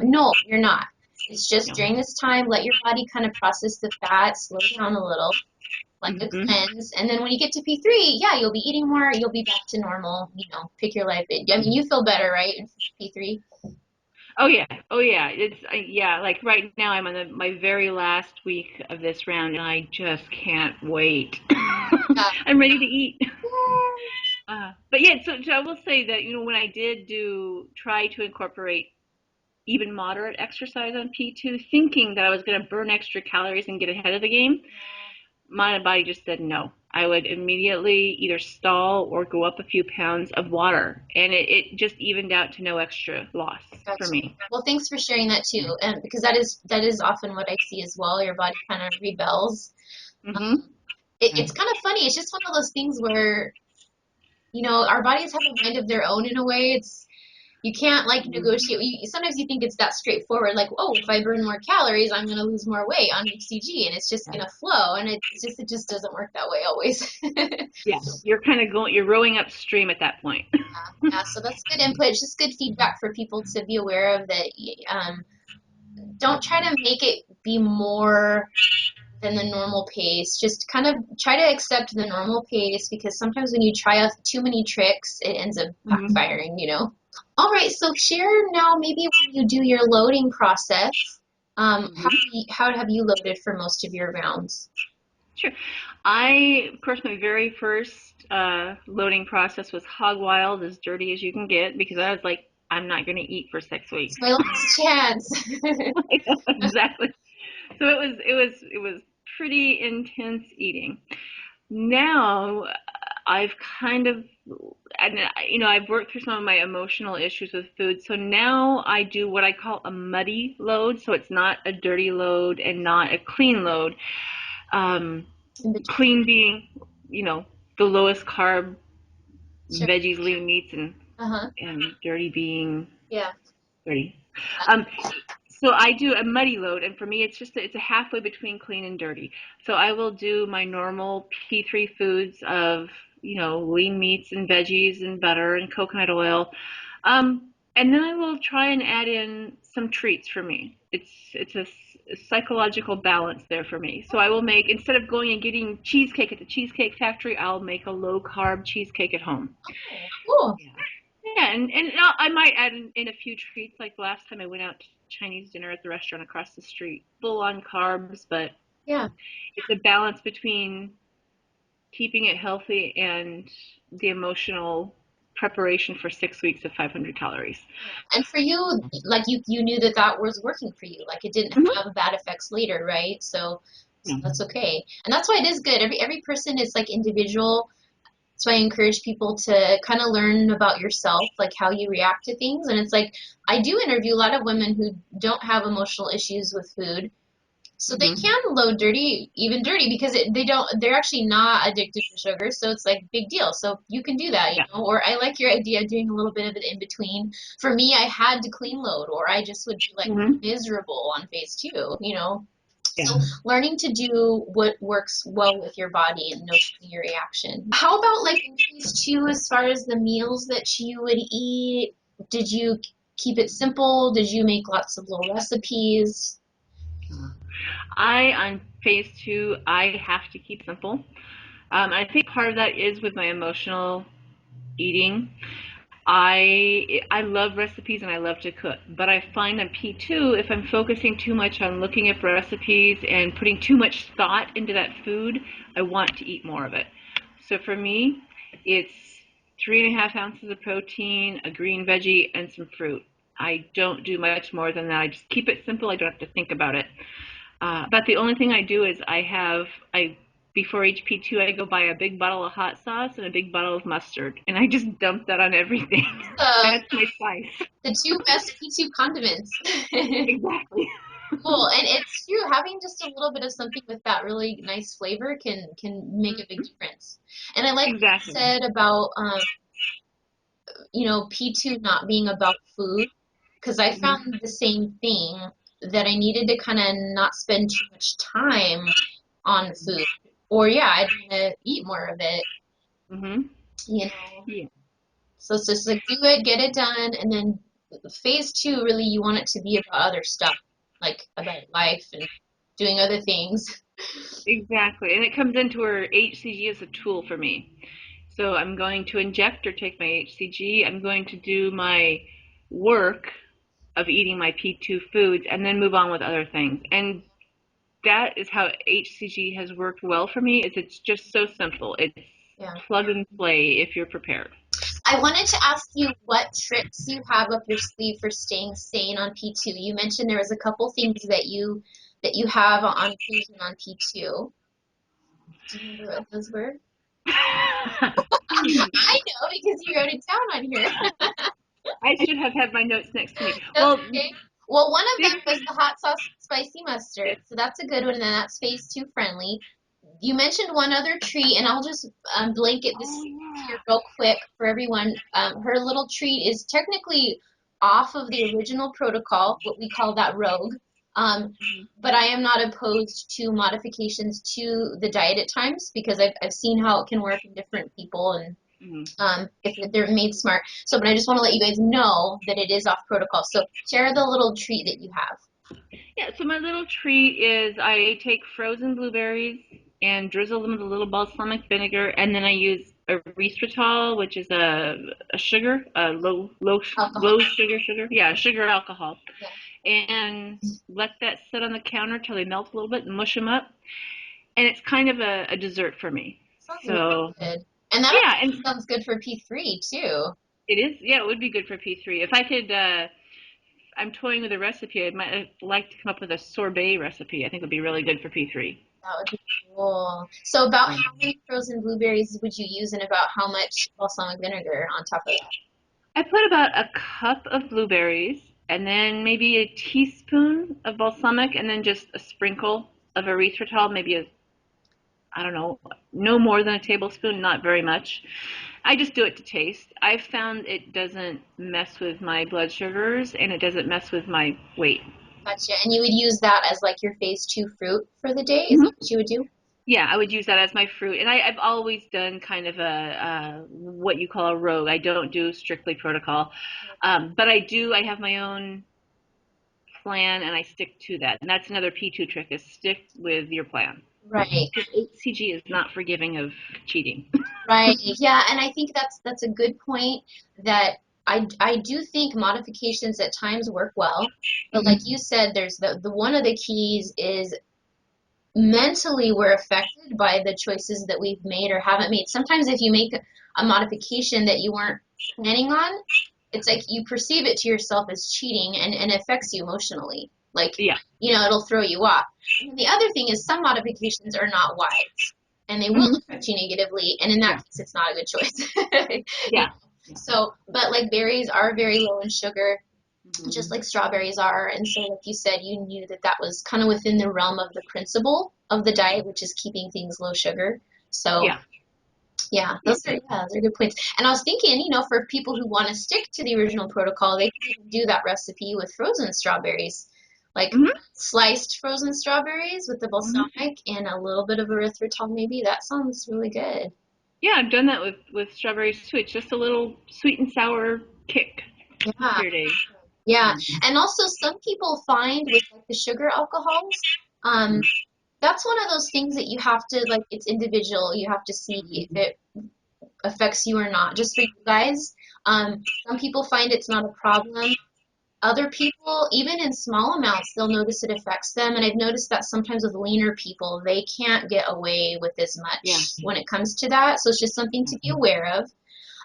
No, you're not. It's just
No.
during this time, let your body kind of process the fat, slow down a little, like a
Hmm.
cleanse. And then when you get to P3, yeah, you'll be eating more. You'll be back to normal. Pick your life. I mean, you feel better, right, in P3?
Oh yeah, oh yeah. Yeah. Like right now, I'm on my very last week of this round, and I just can't wait.
Yeah.
I'm ready to eat. But yeah, so I will say that when I did try to incorporate even moderate exercise on P2, thinking that I was going to burn extra calories and get ahead of the game, my body just said no. I would immediately either stall or go up a few pounds of water, and it just evened out to no extra loss for
Gotcha.
me.
Well, thanks for sharing that too, and because that is often what I see as well. Your body kind of rebels.
Hmm.
It's kind of funny. It's just one of those things where our bodies have a mind of their own in a way. You can't like negotiate. Sometimes you think it's that straightforward, like, oh, if I burn more calories, I'm going to lose more weight on hCG, and it's just going to flow. And it just doesn't work that way always.
Yeah, you're kind of you're rowing upstream at that point.
Yeah, so that's good input. It's just good feedback for people to be aware of that. Don't try to make it be more than the normal pace. Just kind of try to accept the normal pace because sometimes when you try out too many tricks, it ends up
Hmm.
backfiring. All right, so share now maybe when you do your loading process,
Hmm.
how have you loaded for most of your rounds?
Sure. Of course, my very first loading process was hog wild, as dirty as you can get, because I was like, I'm not going to eat for 6 weeks.
It's my last chance.
Exactly. So it was pretty intense eating. Now I've kind of, and I've worked through some of my emotional issues with food. So now I do what I call a muddy load. So it's not a dirty load and not a clean load. Um,
In between.
Clean being, you know, the lowest carb
Sure.
veggies, lean meats, and
Uh-huh.
dirty being
Yeah.
dirty.
Yeah.
Um, so I do a muddy load, and for me, it's a halfway between clean and dirty. So I will do my normal P3 foods of lean meats and veggies and butter and coconut oil, and then I will try and add in some treats for me. It's a psychological balance there for me. So I will make, instead of going and getting cheesecake at the Cheesecake Factory, I'll make a low carb cheesecake at home.
Oh, cool.
Yeah. Yeah, and I might add in a few treats. Like last time I went out to Chinese dinner at the restaurant across the street, full on carbs, but
Yeah.
it's a balance between keeping it healthy and the emotional preparation for 6 weeks of 500 calories.
Yeah. And for you, like you knew that was working for you. Like it didn't
Mm-hmm.
have bad effects later, right? So
Yeah.
that's okay. And that's why it is good. Every person is like individual. So I encourage people to kind of learn about yourself, like how you react to things. And it's like I do interview a lot of women who don't have emotional issues with food. So they
Mm-hmm.
can load dirty, even dirty, because they're actually not addicted to sugar. So it's like big deal. So you can do that,
Yeah.
or I like your idea of doing a little bit of it in between. For me, I had to clean load, or I just would be like
Mm-hmm.
miserable on phase 2.
Yeah.
So learning to do what works well with your body and noticing your reaction. How about like in phase 2, as far as the meals that you would eat? Did you keep it simple? Did you make lots of little recipes?
On phase 2, I have to keep simple. I think part of that is with my emotional eating. I love recipes and I love to cook, but I find on P2, if I'm focusing too much on looking at recipes and putting too much thought into that food, I want to eat more of it. So for me, it's 3.5 ounces of protein, a green veggie, and some fruit. I don't do much more than that. I just keep it simple. I don't have to think about it. But the only thing I do is I before HP2, I go buy a big bottle of hot sauce and a big bottle of mustard, and I just dump that on everything.
Uh,
That's my spice.
the two best P2 condiments.
Exactly.
Cool, and it's true. Having just a little bit of something with that really nice flavor can make a big difference. And I like what you
Exactly.
said about P2 not being about food, because I
Hmm.
found the same thing that I needed to kind of not spend too much time on food, or yeah, I'd want to eat more of it,
Hmm.
you know.
Yeah.
So it's just like do it, get it done, and then phase two, really, you want it to be about other stuff, like about life and doing other things.
Exactly. And it comes into where hCG is a tool for me. So I'm going to inject or take my hCG. I'm going to do my work of eating my P2 foods and then move on with other things. And that is how hCG has worked well for me. Is it's just so simple. It's
Yeah.
plug and play if you're prepared.
I wanted to ask you what tricks you have up your sleeve for staying sane on P2. You mentioned there was a couple things that you have on occasion on P2. Do you remember what those were? I know because you wrote it down on here.
I should have had my notes next to me.
That's
Well,
okay. Well, one of
big,
them was the hot sauce spicy mustard, so that's a good one, and that's phase two friendly. You mentioned one other treat, and I'll just blanket
oh
this
yeah.
here real quick for everyone. Her little treat is technically off of the original protocol, what we call that rogue. But I am not opposed to modifications to the diet at times because I've seen how it can work in different people and
Mm-hmm.
if they're made smart. So, but I just want to let you guys know that it is off protocol. So share the little treat that you have.
Yeah, so my little treat is I take frozen blueberries and drizzle them with a little balsamic vinegar, and then I use erythritol, which is a sugar, a
Alcohol.
low sugar, yeah, sugar alcohol,
Yeah.
and let that sit on the counter till they melt a little bit and mush them up, and it's kind of a dessert for me.
Sounds really
So
good. And that
yeah,
actually
and
sounds good for P3 too.
it is, yeah, it would be good for P3 if I could. I'm toying with a recipe. I might like to come up with a sorbet recipe. I think would be really good for P3.
That would be cool. So about how many frozen blueberries would you use and about how much balsamic vinegar on top of that?
I put about a cup of blueberries and then maybe a teaspoon of balsamic and then just a sprinkle of erythritol, maybe I don't know, no more than a tablespoon, not very much. I just do it to taste. I've found it doesn't mess with my blood sugars and it doesn't mess with my weight.
Gotcha. And you would use that as like your phase two fruit for the day? Is that
Mm-hmm.
what you would do?
Yeah, I would use that as my fruit, and I've always done kind of what you call a rogue. I don't do strictly protocol, but I do. I have my own plan, and I stick to that. And that's another P2 trick: is stick with your plan.
Right.
Because hCG is not forgiving of cheating.
Right. Yeah, and I think that's a good point that I do think modifications at times work well. But like
Mm-hmm.
you said, there's the one of the keys is mentally we're affected by the choices that we've made or haven't made. Sometimes if you make a modification that you weren't planning on, it's like you perceive it to yourself as cheating and it affects you emotionally. Like,
Yeah.
it'll throw you off. And the other thing is some modifications are not wise and they will
Mm-hmm.
affect you negatively. And in that
Yeah.
case, it's not a good choice. You know?
Yeah. Yeah.
So, but like berries are very low in sugar just
Mm-hmm.
like strawberries are. And so, like you said, you knew that that was kind of within the realm of the principle of the diet, which is keeping things low sugar. So,
Yeah.
yeah,
Yeah.
those are good points. And I was thinking, for people who want to stick to the original protocol, they can even do that recipe with frozen strawberries, like
Mm-hmm.
sliced frozen strawberries with the
Mm-hmm.
balsamic and a little bit of erythritol, maybe. That sounds really good.
Yeah, I've done that with strawberries too. It's just a little sweet and sour kick to
Yeah.
your day.
Yeah,
Yeah.
and also some people find with like the sugar alcohols, that's one of those things that you have to like. It's individual. You have to see if
Mm-hmm.
it affects you or not. Just for you guys, some people find it's not a problem. Other people, even in small amounts, they'll notice it affects them. And I've noticed that sometimes with leaner people, they can't get away with as
Yeah.
much when it comes to that. So it's just something to be aware of.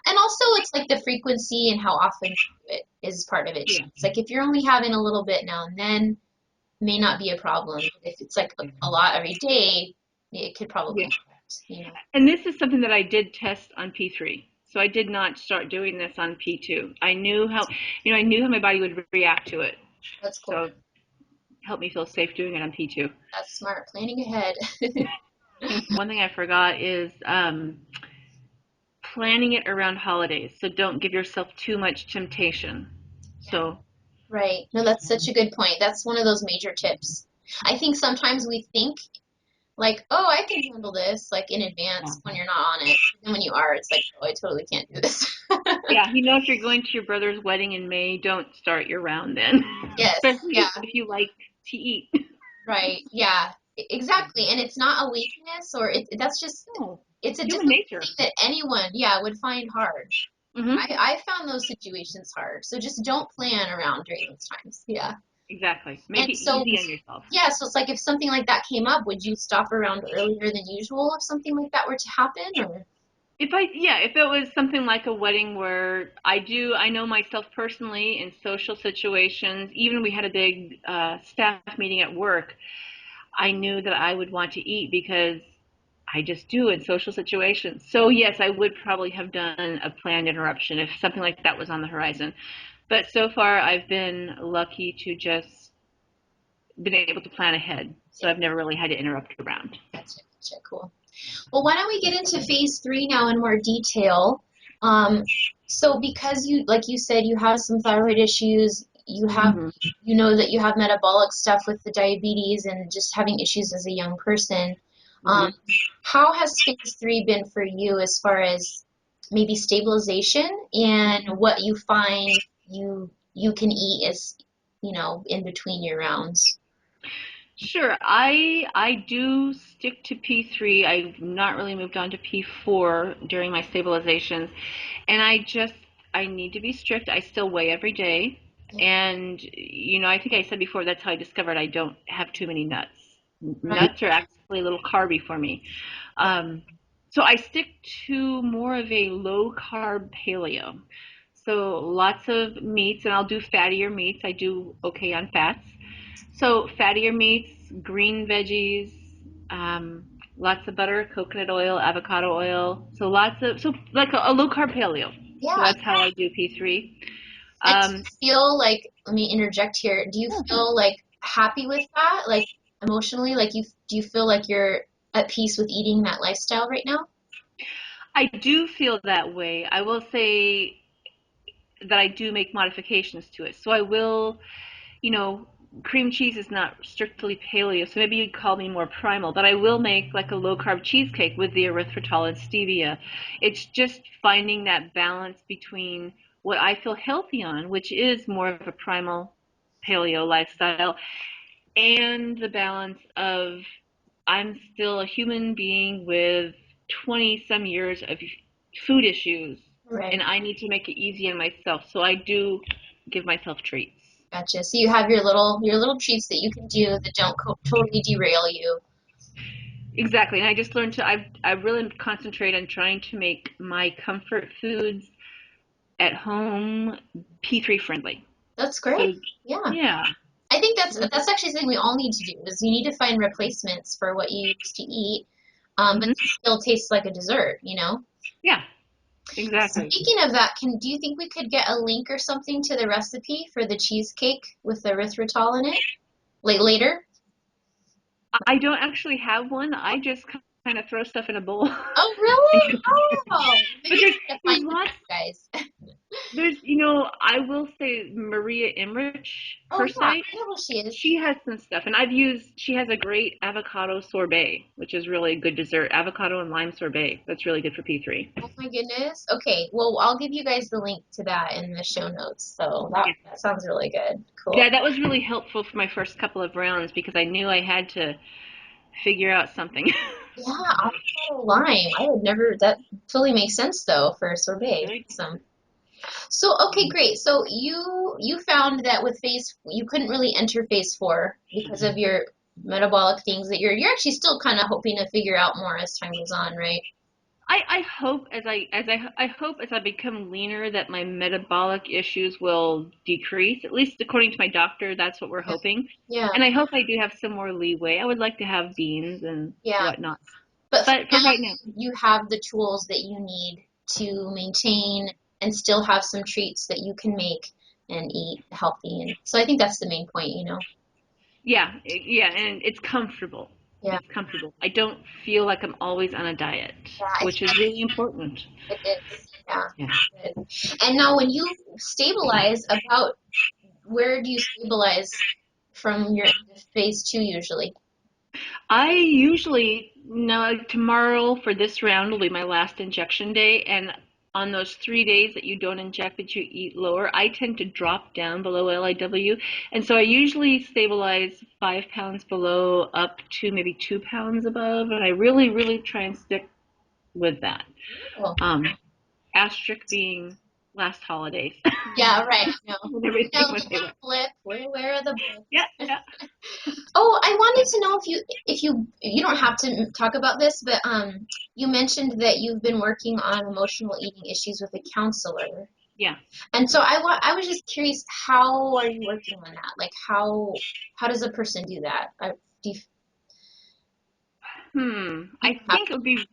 And also, it's like the frequency and how often you do it is part of it too.
Yeah.
It's like if you're only having a little bit now and then, may not be a problem. If it's like a lot every day, it could probably
Yeah.
affect, you know.
And this is something that I did test on P3. So I did not start doing this on P2. I knew how my body would react to it.
That's cool.
So it helped me feel safe doing it on P2.
That's smart, planning ahead.
One thing I forgot is planning it around holidays. So don't give yourself too much temptation.
Yeah,
So,
right. No, that's such a good point. That's one of those major tips. I think sometimes we think like, oh, I can handle this like in advance when you're not on it. And when you are, it's like, oh, I totally can't do this.
yeah, if you're going to your brother's wedding in May, don't start your round then,
Yes, yeah,
especially if you like to eat.
right. Yeah, exactly. And it's not a weakness or that's just,
No,
it's a
human
difficult
nature.
thing that anyone, yeah, would find hard.
Hmm.
I found those situations hard. So just don't plan around during those times. Yeah.
Exactly. Make
And
it
so,
easy on yourself.
yeah, so it's like if something like that came up, would you stop around earlier than usual if something like that were to happen? Or
If it was something like a wedding where I know myself personally in social situations, even we had a big staff meeting at work, I knew that I would want to eat because I just do in social situations. So yes, I would probably have done a planned interruption if something like that was on the horizon. But so far, I've been lucky to just been able to plan ahead. So
yeah,
I've never really had to interrupt around.
gotcha, cool. Well, why don't we get into phase three now in more detail? So because you, like you said, you have some thyroid issues,
Hmm.
you know that you have metabolic stuff with the diabetes and just having issues as a young person. Um,
Hmm.
how has phase three been for you as far as maybe stabilization and what you find you can eat as, in between your rounds?
Sure. I do stick to P3. I've not really moved on to P4 during my stabilizations. And I need to be strict. I still weigh every day.
Yeah,
And, I think I said before, that's how I discovered I don't have too many nuts.
right.
Nuts are actually a little carby for me. Um, so I stick to more of a low carb paleo. So lots of meats, and I'll do fattier meats. I do okay on fats. So fattier meats, green veggies, um, lots of butter, coconut oil, avocado oil. So like a low carb paleo. So
Yeah.
that's how I do P3.
And do
Um,
you feel like, let me interject here, do you feel like happy with that? Like emotionally, like do you feel like you're at peace with eating that lifestyle right now?
I do feel that way. I will say that I do make modifications to it. So I will, you know, cream cheese is not strictly paleo, so maybe you'd call me more primal, but I will make like a low carb cheesecake with the erythritol and stevia. It's just finding that balance between what I feel healthy on, which is more of a primal paleo lifestyle, and the balance of I'm still a human being with 20 some years of food issues, and
Right.
I need to make it easy on myself. So I do give myself treats.
Gotcha. So you have your little treats that you can do that don't totally derail you.
Exactly. And I just learned I really concentrate on trying to make my comfort foods at home P3 friendly.
That's
So
great. Yeah.
yeah.
I think that's actually something we all need to do is you need to find replacements for what you used to eat, but
Hmm.
it still tastes like a dessert.
Yeah, exactly.
Speaking of that, do you think we could get a link or something to the recipe for the cheesecake with the erythritol in it? Later?
I don't actually have one. I just kind of throw stuff in a bowl.
Oh, really? Oh,
But
maybe I need to
there's
find
lots.
some guys.
I will say Maria Emmerich,
Oh,
her
yeah,
site,
I know who she is.
she has some stuff, and she has a great avocado sorbet, which is really a good dessert. Avocado and lime sorbet. That's really good for P3.
Oh my goodness. Okay, well, I'll give you guys the link to that in the show notes. So that sounds really good. Cool.
Yeah, that was really helpful for my first couple of rounds because I knew I had to figure out something.
Yeah, avocado lime. I would never. That totally makes sense though for sorbet.
Very
Awesome. So okay, great. So you found that with phase you couldn't really enter phase four because of your metabolic things that you're actually still kind of hoping to figure out more as time goes on, right?
I hope I hope as I become leaner that my metabolic issues will decrease. At least according to my doctor, that's what we're
Yeah.
hoping.
Yeah.
And I hope I do have some more leeway. I would like to have beans and
Yeah.
whatnot.
But for
But for right now,
now, you have the tools that you need to maintain and still have some treats that you can make and eat healthy. And so I think that's the main point, you know.
yeah, yeah, and it's comfortable.
Yeah.
It's comfortable. I don't feel like I'm always on a diet,
Yeah, I
which is really important.
think it is. Yeah.
Yeah.
Good. And now when you stabilize, about where do you stabilize from your phase two usually?
I usually know tomorrow for this round will be my last injection day, and on those 3 days that you don't inject but you eat lower, I tend to drop down below LIW, and so I usually stabilize 5 pounds below up to maybe 2 pounds above, and I really, really try and stick with that.
Oh.
Um, Asterisk being last holidays
Yeah, right. No.
when
No,
everything went
the
haywire.
blip. We're aware of the
Yeah,
blip.
yeah.
Oh, I wanted to know if you don't have to talk about this, but you mentioned that you've been working on emotional eating issues with a counselor.
Yeah.
And so I was just curious, how are you working on that? Like how does a person do that? Do you, you
I
don't have
think
to.
it would be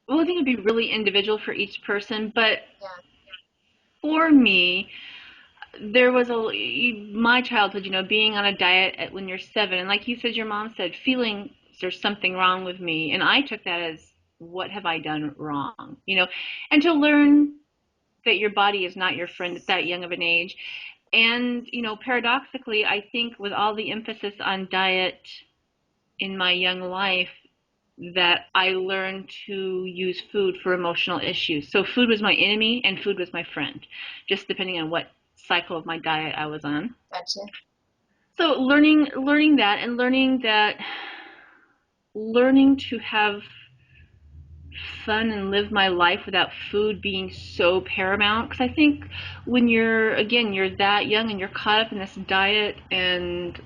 well, I think it'd be really individual for each person, but
Yeah.
for me, there was my childhood, being on a diet when you're 7, and like you said, your mom said, feeling there's something wrong with me, and I took that as what have I done wrong, and to learn that your body is not your friend at that young of an age, and paradoxically, I think with all the emphasis on diet in my young life, that I learned to use food for emotional issues. So food was my enemy and food was my friend, just depending on what cycle of my diet I was on.
Gotcha.
So learning that and learning to have fun and live my life without food being so paramount, because I think when you're that young and you're caught up in this diet and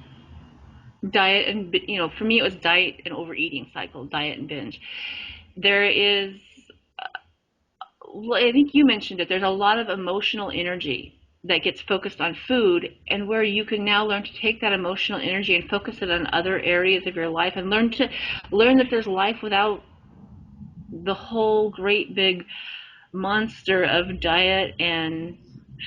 for me it was diet and overeating cycle, diet and binge. There is, I think you mentioned it, there's a lot of emotional energy that gets focused on food, and where you can now learn to take that emotional energy and focus it on other areas of your life, and learn that there's life without the whole great big monster of diet and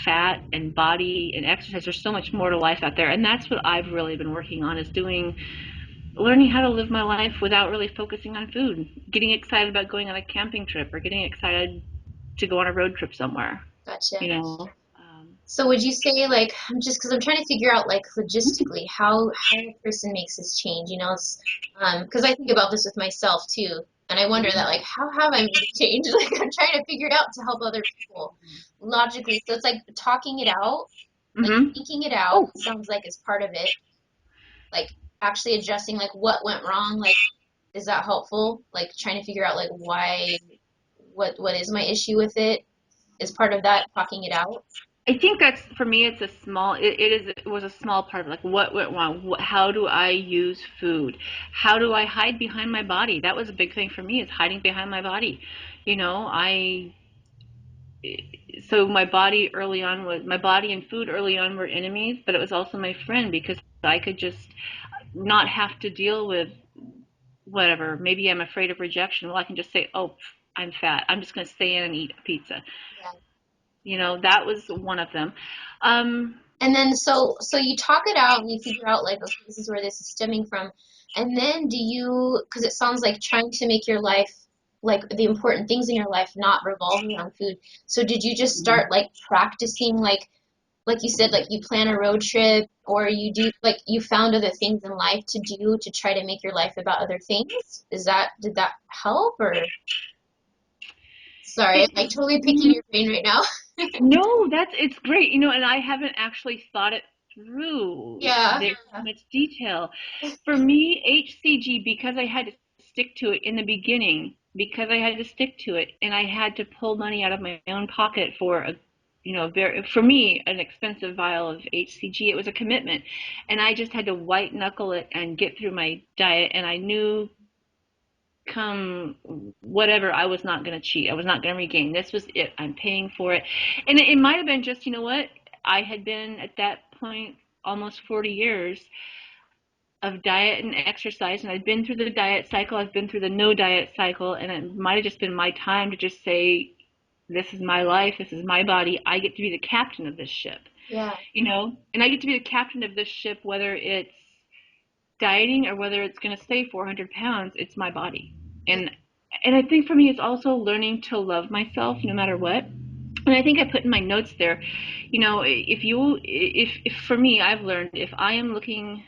fat and body and exercise. There's so much more to life out there, and that's what I've really been working on, is learning how to live my life without really focusing on food, getting excited about going on a camping trip or getting excited to go on a road trip somewhere,
Gotcha.
you know.
So would you say, like, I'm just because I'm trying to figure out, like, logistically how a person makes this change, you know, it's because I think about this with myself too, and I wonder that, like, how have I made a change? Like, I'm trying to figure it out to help other people logically. So it's like talking it out, like
Mm-hmm.
thinking it out
Oh,
sounds like is part of it. Like actually adjusting, like what went wrong, like is that helpful? Like trying to figure out like why, what is my issue with it is part of that talking it out.
I think that's, for me, it's a small, it was a small part of, like, what went wrong? How do I use food? How do I hide behind my body? That was a big thing for me, is hiding behind my body. You know, I, so my body and food early on were enemies, but it was also my friend, because I could just not have to deal with whatever. Maybe I'm afraid of rejection. Well, I can just say, oh, I'm fat. I'm just going to stay in and eat a pizza.
Yeah.
That was one of them. Um,
And then so you talk it out and you figure out like, okay, this is where this is stemming from. And then do you, because it sounds like trying to make your life, like the important things in your life, not revolve around food. So did you just start like practicing, like you said, like you plan a road trip, or you do, like you found other things in life to do to try to make your life about other things? Did that help, or sorry, I'm
it,
like totally picking your brain right now.
no, it's great, and I haven't actually thought it through.
Yeah.
There's so much detail. For me, HCG, because I had to stick to it in the beginning, because I had to stick to it, and I had to pull money out of my own pocket for for me, an expensive vial of HCG. It was a commitment, and I just had to white knuckle it and get through my diet. And I knew come whatever, I was not going to cheat. I was not going to regain. This was it. I'm paying for it. And it might have been just, you know what? I had been at that point almost 40 years of diet and exercise, and I've been through the diet cycle, I've been through the no diet cycle, and it might have just been my time to just say, this is my life, this is my body, I get to be the captain of this ship,
Yeah.
you know, and I get to be the captain of this ship, whether it's dieting or whether it's going to stay 400 pounds, it's my body. And I think for me, it's also learning to love myself no matter what. And I think I put in my notes there, you know, if for me, I've learned if I am looking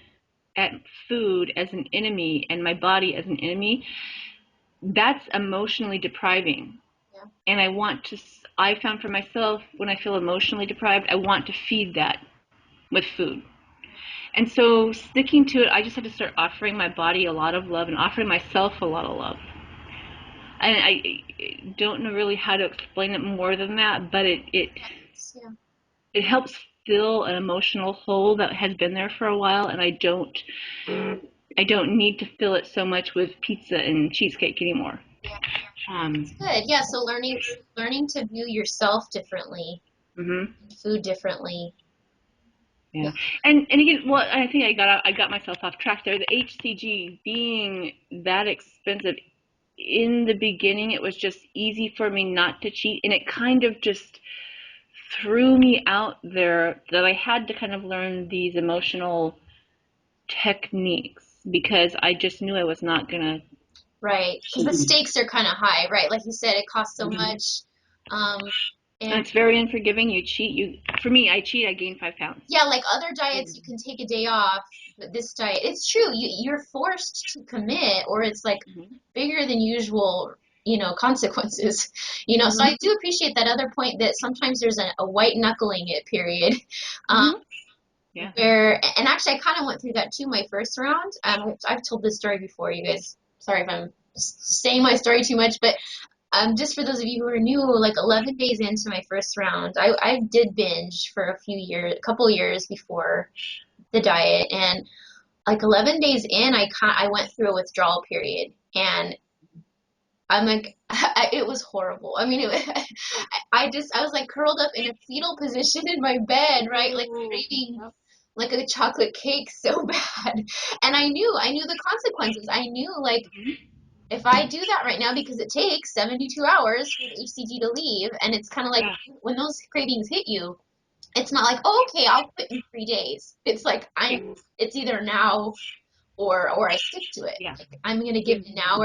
at food as an enemy and my body as an enemy, that's emotionally depriving.
Yeah.
And I found for myself, when I feel emotionally deprived, I want to feed that with food. And so sticking to it, I just had to start offering my body a lot of love and offering myself a lot of love. And I don't know really how to explain it more than that, but
Yeah.
it helps fill an emotional hole that has been there for a while, and I don't need to fill it so much with pizza and cheesecake anymore.
Yeah.
Um,
Good. Yeah. So learning to view yourself differently,
mhm.
food differently.
Yeah,
Yeah.
and again, well, I think I got myself off track there. The hCG being that expensive in the beginning, it was just easy for me not to cheat, and it kind of just threw me out there that I had to kind of learn these emotional techniques because I just knew I was not gonna
Right. Because the
cheat.
stakes are kind of high, right? Like you said, it costs so
Mhm.
much. Um,
And
and
it's very unforgiving. You cheat. For me, I cheat. I gain 5 pounds.
yeah, like other diets,
Mhm.
you can take a day off, but this diet, it's true. You're forced to commit, or it's like
Mhm.
bigger than usual, consequences. So I
Mhm.
do appreciate that other point that sometimes there's a white knuckling it period. Um,
Mhm. Yeah.
and actually, I kind of went through that too my first round. I've told this story before, you guys. Sorry if I'm saying my story too much, but just for those of you who are new, like 11 days into my first round, I did binge for a couple years before the diet, and like 11 days in, I went through a withdrawal period, and I'm like, it was horrible. I mean, I was like curled up in a fetal position in my bed, right? Like
Ooh.
craving
Yep.
like a chocolate cake so bad. And I knew the consequences. I knew like
Mhm.
if I do that right now, because it takes 72 hours for the hCG to leave, and it's kind of like
Yeah.
when those cravings hit you, it's not like, oh, okay, I'll quit in 3 days. It's like
Yeah.
it's either now or I stick to it.
Yeah.
Like I'm gonna
Yeah.
give in now,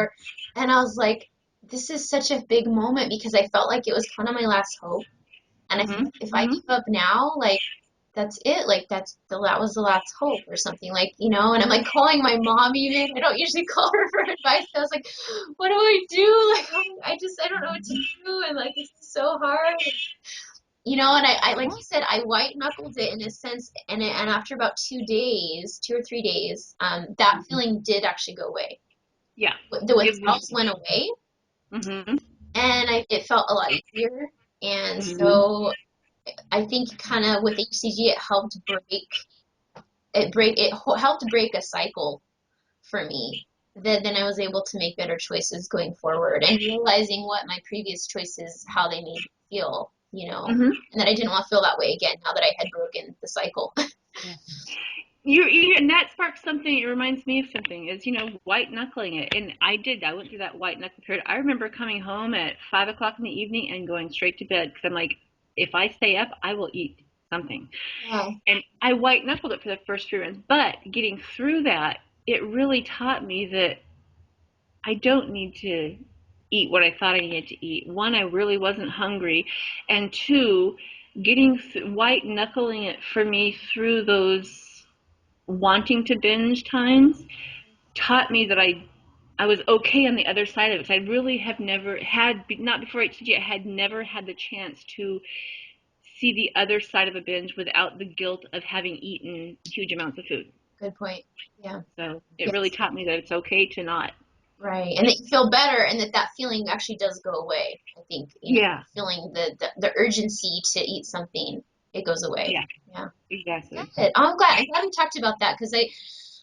and I was like, this is such a big moment because I felt like it was kind of my last hope, and I
Mhm.
felt like if I
Mhm.
give up now, like that's it. Like that was the last hope or something. Like, and I'm like calling my mom even. I don't usually call her for advice. I was like, what do I do? Like I don't know what to do, and like this is so hard. And I like you said, I white knuckled it in a sense, and after about 2 days, 2 or 3 days, that feeling did actually go away.
Yeah.
The
It
withdrawals
was.
went away,
Mhm.
and it felt a lot easier. And
Mhm.
so I think kind of with hCG, it helped break a cycle for me. Then I was able to make better choices going forward and realizing what my previous choices, how they made me feel,
Mhm.
and that I didn't want to feel that way again now that I had broken the cycle.
Yeah. And that sparks something. It reminds me of something. Is white knuckling it, and I did. I went through that white knuckle period. I remember coming home at 5 o'clock in the evening and going straight to bed because I'm like, if I stay up, I will eat something.
Yeah.
And I white knuckled it for the first few runs, but getting through that, it really taught me that I don't need to eat what I thought I needed to eat. One, I really wasn't hungry, and two, white knuckling it for me through those wanting to binge times taught me that I was okay on the other side of it. So I really have never had, not before hCG, I had never had the chance to see the other side of a binge without the guilt of having eaten huge amounts of food.
Good point. Yeah.
So it really
Yes.
taught me that it's okay to not
Right. And that
eat.
you feel better and that feeling actually does go away. I think,
Yeah,
feeling the urgency to eat something, it goes away.
yeah,
Yeah.
exactly.
Good. I'm glad we talked about that because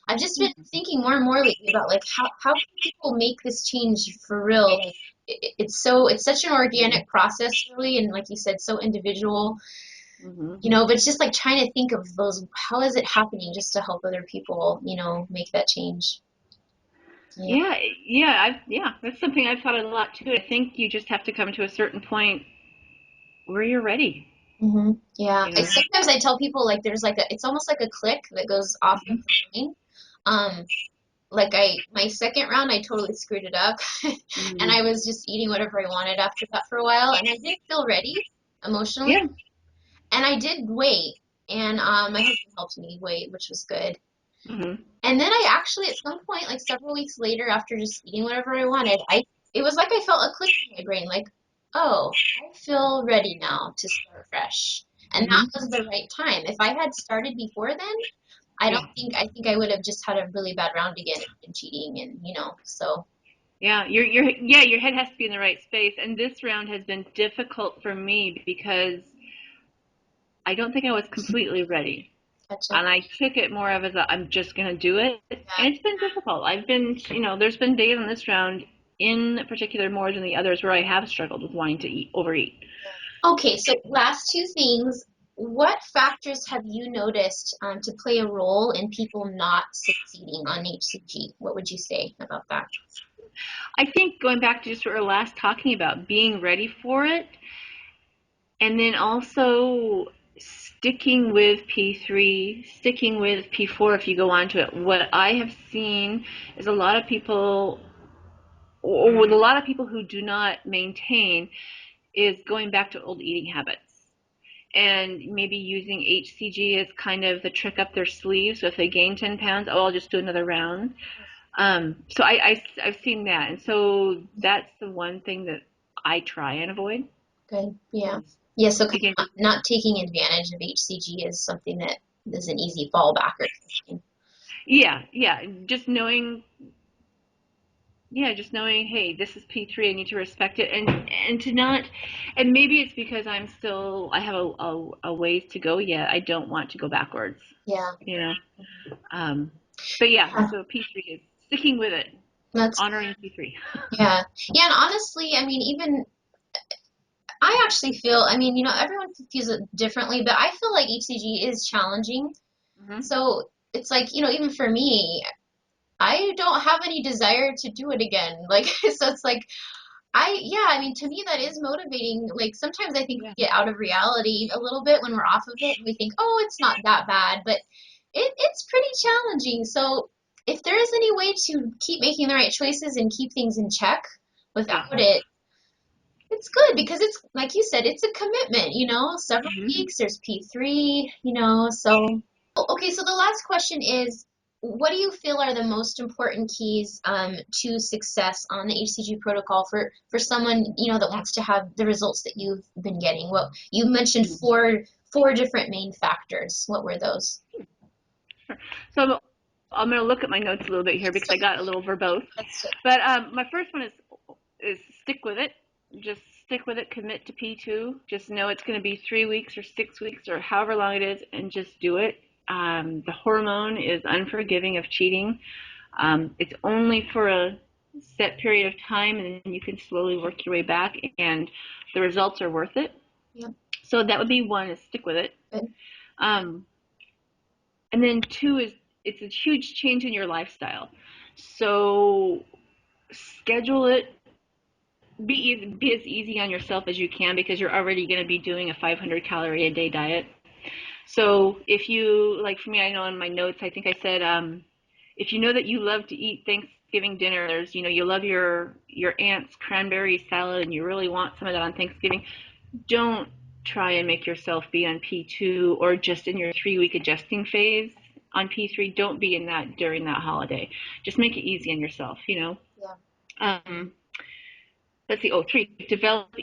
I've just been thinking more and more lately about like how can people make this change for real? Like it's such an organic process really, and like you said, so individual,
Mm-hmm.
but it's just like trying to think of those, how is it happening just to help other people, make that change. Yeah.
Yeah, yeah, that's something I've thought a lot too. I think you just have to come to a certain point where you're ready,
Yeah.
you know?
Sometimes I tell people like there's like it's almost like a click that goes off of the brain. Um, like my second round, I totally screwed it up, and
Mm-hmm.
I was just eating whatever I wanted after that for a while, and I didn't feel ready emotionally,
Yeah.
and I did wait, and my husband helped me wait, which was good.
Mm-hmm.
And then I actually, at some point, like several weeks later, after just eating whatever I wanted, it was like I felt a click in my brain, like, oh, I feel ready now to start fresh. And that
Mm-hmm.
was the right time. If I had started before then,
Yeah.
I think I would have just had a really bad round again and been cheating and so
Yeah, your head has to be in the right space. And this round has been difficult for me because I don't think I was completely ready.
gotcha.
And I took it more of as a, I'm just gonna do it.
Yeah.
And it's been difficult. I've been, there's been days on this round in particular more than the others where I have struggled with wanting to overeat.
Okay, so last two things. What factors have you noticed to play a role in people not succeeding on hCG? What would you say about that?
I think going back to just what we were last talking about, being ready for it, and then also sticking with P3, sticking with P4 if you go on to it. What I have seen is a lot of people, or with a lot of people who do not maintain, is going back to old eating habits and maybe using hCG as kind of the trick up their sleeve. So if they gain 10 pounds, oh, I'll just do another round. So I've seen that. And so that's the one thing that I try and avoid
Good. Yeah.
is,
Yeah, so kind
again,
of not taking advantage of hCG is something that is an easy fallback or something.
yeah, just knowing, hey, this is P3, I need to respect it, and to not, and maybe it's because I have a ways to go yet. I don't want to go backwards,
Yeah.
you know. Um, but yeah,
Yeah.
so P3 is sticking with it,
That's
honoring P3.
yeah. Yeah, and honestly, I mean, even I actually feel, I mean, everyone feels it differently, but I feel like hCG is challenging.
Mm-hmm.
So it's like, even for me, I don't have any desire to do it again. Like, so it's like, yeah, I mean, to me, that is motivating. Like, sometimes I think
Yeah,
we get out of reality a little bit when we're off of it. And we think, oh, it's not that bad, but it's pretty challenging. So, if there is any way to keep making the right choices and keep things in check
yeah.
without it, it's good because it's, like you said, it's a commitment, several
Mm-hmm.
weeks, there's P3, so. Okay, so the last question is, what do you feel are the most important keys to success on the hCG protocol for someone, that wants to have the results that you've been getting? Well, you mentioned four different main factors. What were those?
Sure. So I'm going to look at my notes a little bit here because I got a little verbose.
That's
But my first one is stick with it. Just stick with it. Commit to P2. Just know it's going to be 3 weeks or 6 weeks or however long it is, and just do it. The hormone is unforgiving of cheating. It's only for a set period of time, and then you can slowly work your way back, and the results are worth it.
yeah,
So that would be one: is stick with it.
good.
Um, and then two is it's a huge change in your lifestyle. So schedule it. Be as easy on yourself as you can because you're already going to be doing a 500 calorie a day diet. So if you, like for me, I know in my notes, I think I said, if you know that you love to eat Thanksgiving dinners, you love your aunt's cranberry salad and you really want some of that on Thanksgiving, don't try and make yourself be on P2 or just in your 3 week adjusting phase on P3. Don't be in that during that holiday. Just make it easy on yourself.
Yeah,
Um, let's see. Oh, three, develop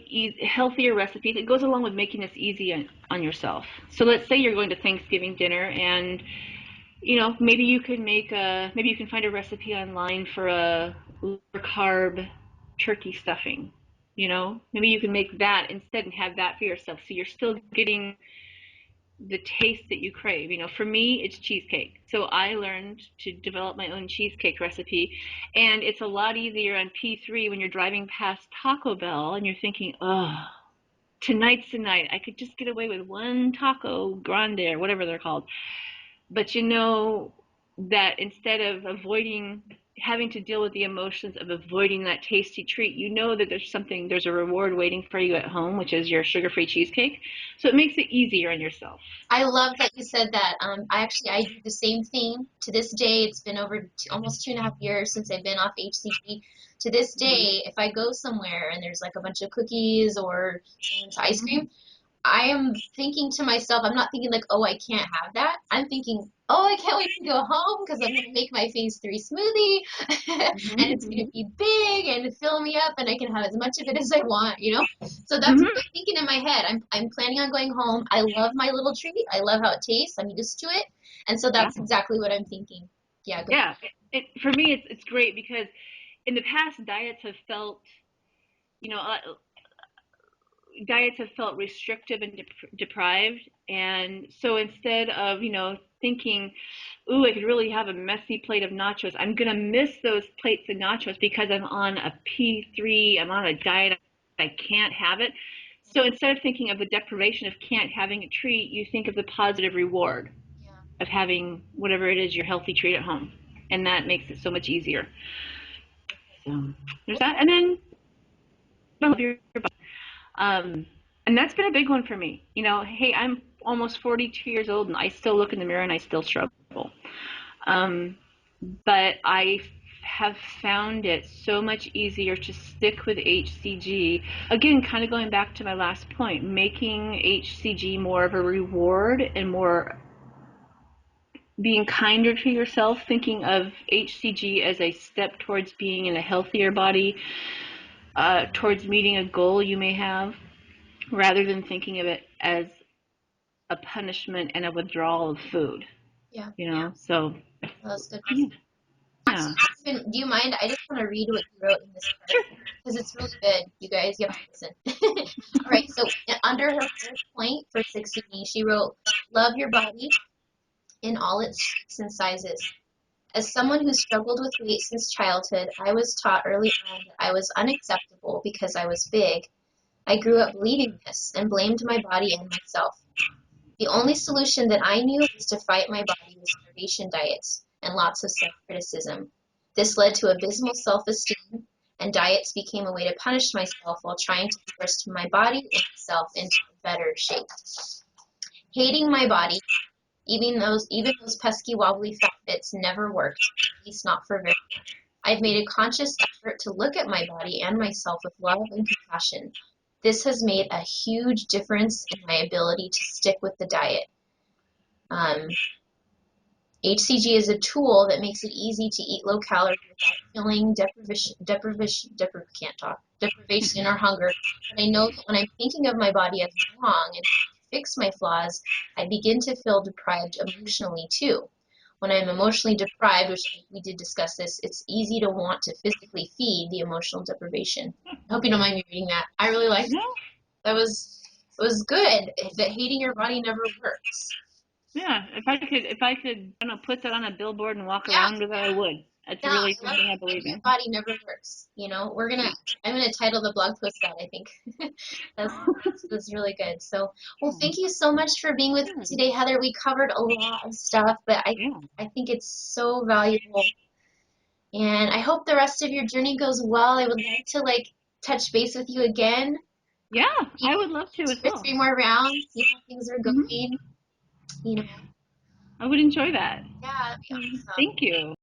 healthier recipes. It goes along with making this easy on yourself. So let's say you're going to Thanksgiving dinner and maybe you can maybe you can find a recipe online for a lower carb turkey stuffing. Maybe you can make that instead and have that for yourself. So you're still getting the taste that you crave. For me, it's cheesecake. So I learned to develop my own cheesecake recipe, and it's a lot easier on P3 when you're driving past Taco Bell and you're thinking, oh, tonight's the night. I could just get away with one taco grande or whatever they're called. But that instead of avoiding having to deal with the emotions of avoiding that tasty treat, that there's a reward waiting for you at home, which is your sugar-free cheesecake. So it makes it easier on yourself.
I love that you said that. I do the same thing to this day. It's been almost 2.5 years since I've been off hCG. To this
Mm-hmm.
day, if I go somewhere and there's like a bunch of cookies or ice
Mm-hmm.
cream, I am thinking to myself, I'm not thinking like, oh, I can't have that. I'm thinking, oh, I can't wait to go home because I'm going to make my phase 3 smoothie and it's going
Mm-hmm.
to be big and fill me up and I can have as much of it as I want. So that's what
Mm-hmm.
I'm thinking in my head. I'm planning on going home. I love my little treat. I love how it tastes. I'm used to it. And so
Yeah.
that's exactly what I'm thinking. Yeah, go.
Yeah. For me, it's great because in the past, you know, uh, diets have felt restrictive and deprived. And so instead of, thinking, ooh, I could really have a messy plate of nachos, I'm going to miss those plates of nachos because I'm on a P3, I'm on a diet, I can't have it. So instead of thinking of the deprivation of can't having a treat, you think of the positive reward
Yeah.
of having whatever it is, your healthy treat at home. And that makes it so much easier. So there's that. And then love your body. Um, and that's been a big one for me. Hey, I'm almost 42 years old and I still look in the mirror and I still struggle. Um, but I have found it so much easier to stick with hCG. Again, kind of going back to my last point, making hCG more of a reward and more being kinder to yourself, thinking of hCG as a step towards being in a healthier body, towards meeting a goal you may have, rather than thinking of it as a punishment and a withdrawal of food.
Yeah.
So
That's good.
yeah, yeah.
Actually, do you mind? I just want to read what you wrote in this part because it's really good. You guys, you have to listen. All right, so under her first point for succeeding, she wrote, love your body in all its shapes and sizes. As someone who struggled with weight since childhood, I was taught early on that I was unacceptable because I was big. I grew up believing this and blamed my body and myself. The only solution that I knew was to fight my body with starvation diets and lots of self-criticism. This led to abysmal self-esteem, and diets became a way to punish myself while trying to force my body and myself into a better shape. Hating my body, even those pesky wobbly fat bits never worked, at least not for very long. I've made a conscious effort to look at my body and myself with love and compassion. This has made a huge difference in my ability to stick with the diet. Um, hCG is a tool that makes it easy to eat low calorie without feeling deprivation or hunger. But I know that when I'm thinking of my body as wrong and to fix my flaws, I begin to feel deprived emotionally too. When I'm emotionally deprived, which we did discuss this, it's easy to want to physically feed the emotional deprivation. I hope you don't mind me reading that. I really liked
No,
that. It was good. That hating your body never works.
yeah. If I could, put that on a billboard and walk
Yeah.
around with it, I would. That's
No,
really
I love
something I believe
your
in.
body never works. I'm gonna title the blog post that, I think. That's really good. So, well,
Yeah,
thank you so much for being with me
sure.
today, Heather. We covered a lot of stuff, but
Yeah,
I think it's so valuable. And I hope the rest of your journey goes well. I would like to touch base with you again,
yeah. I
maybe
would love to as
two or
well.
three more rounds, see how things are
Hmm.
going. You know,
I would enjoy that.
yeah, that'd be awesome.
Thank you.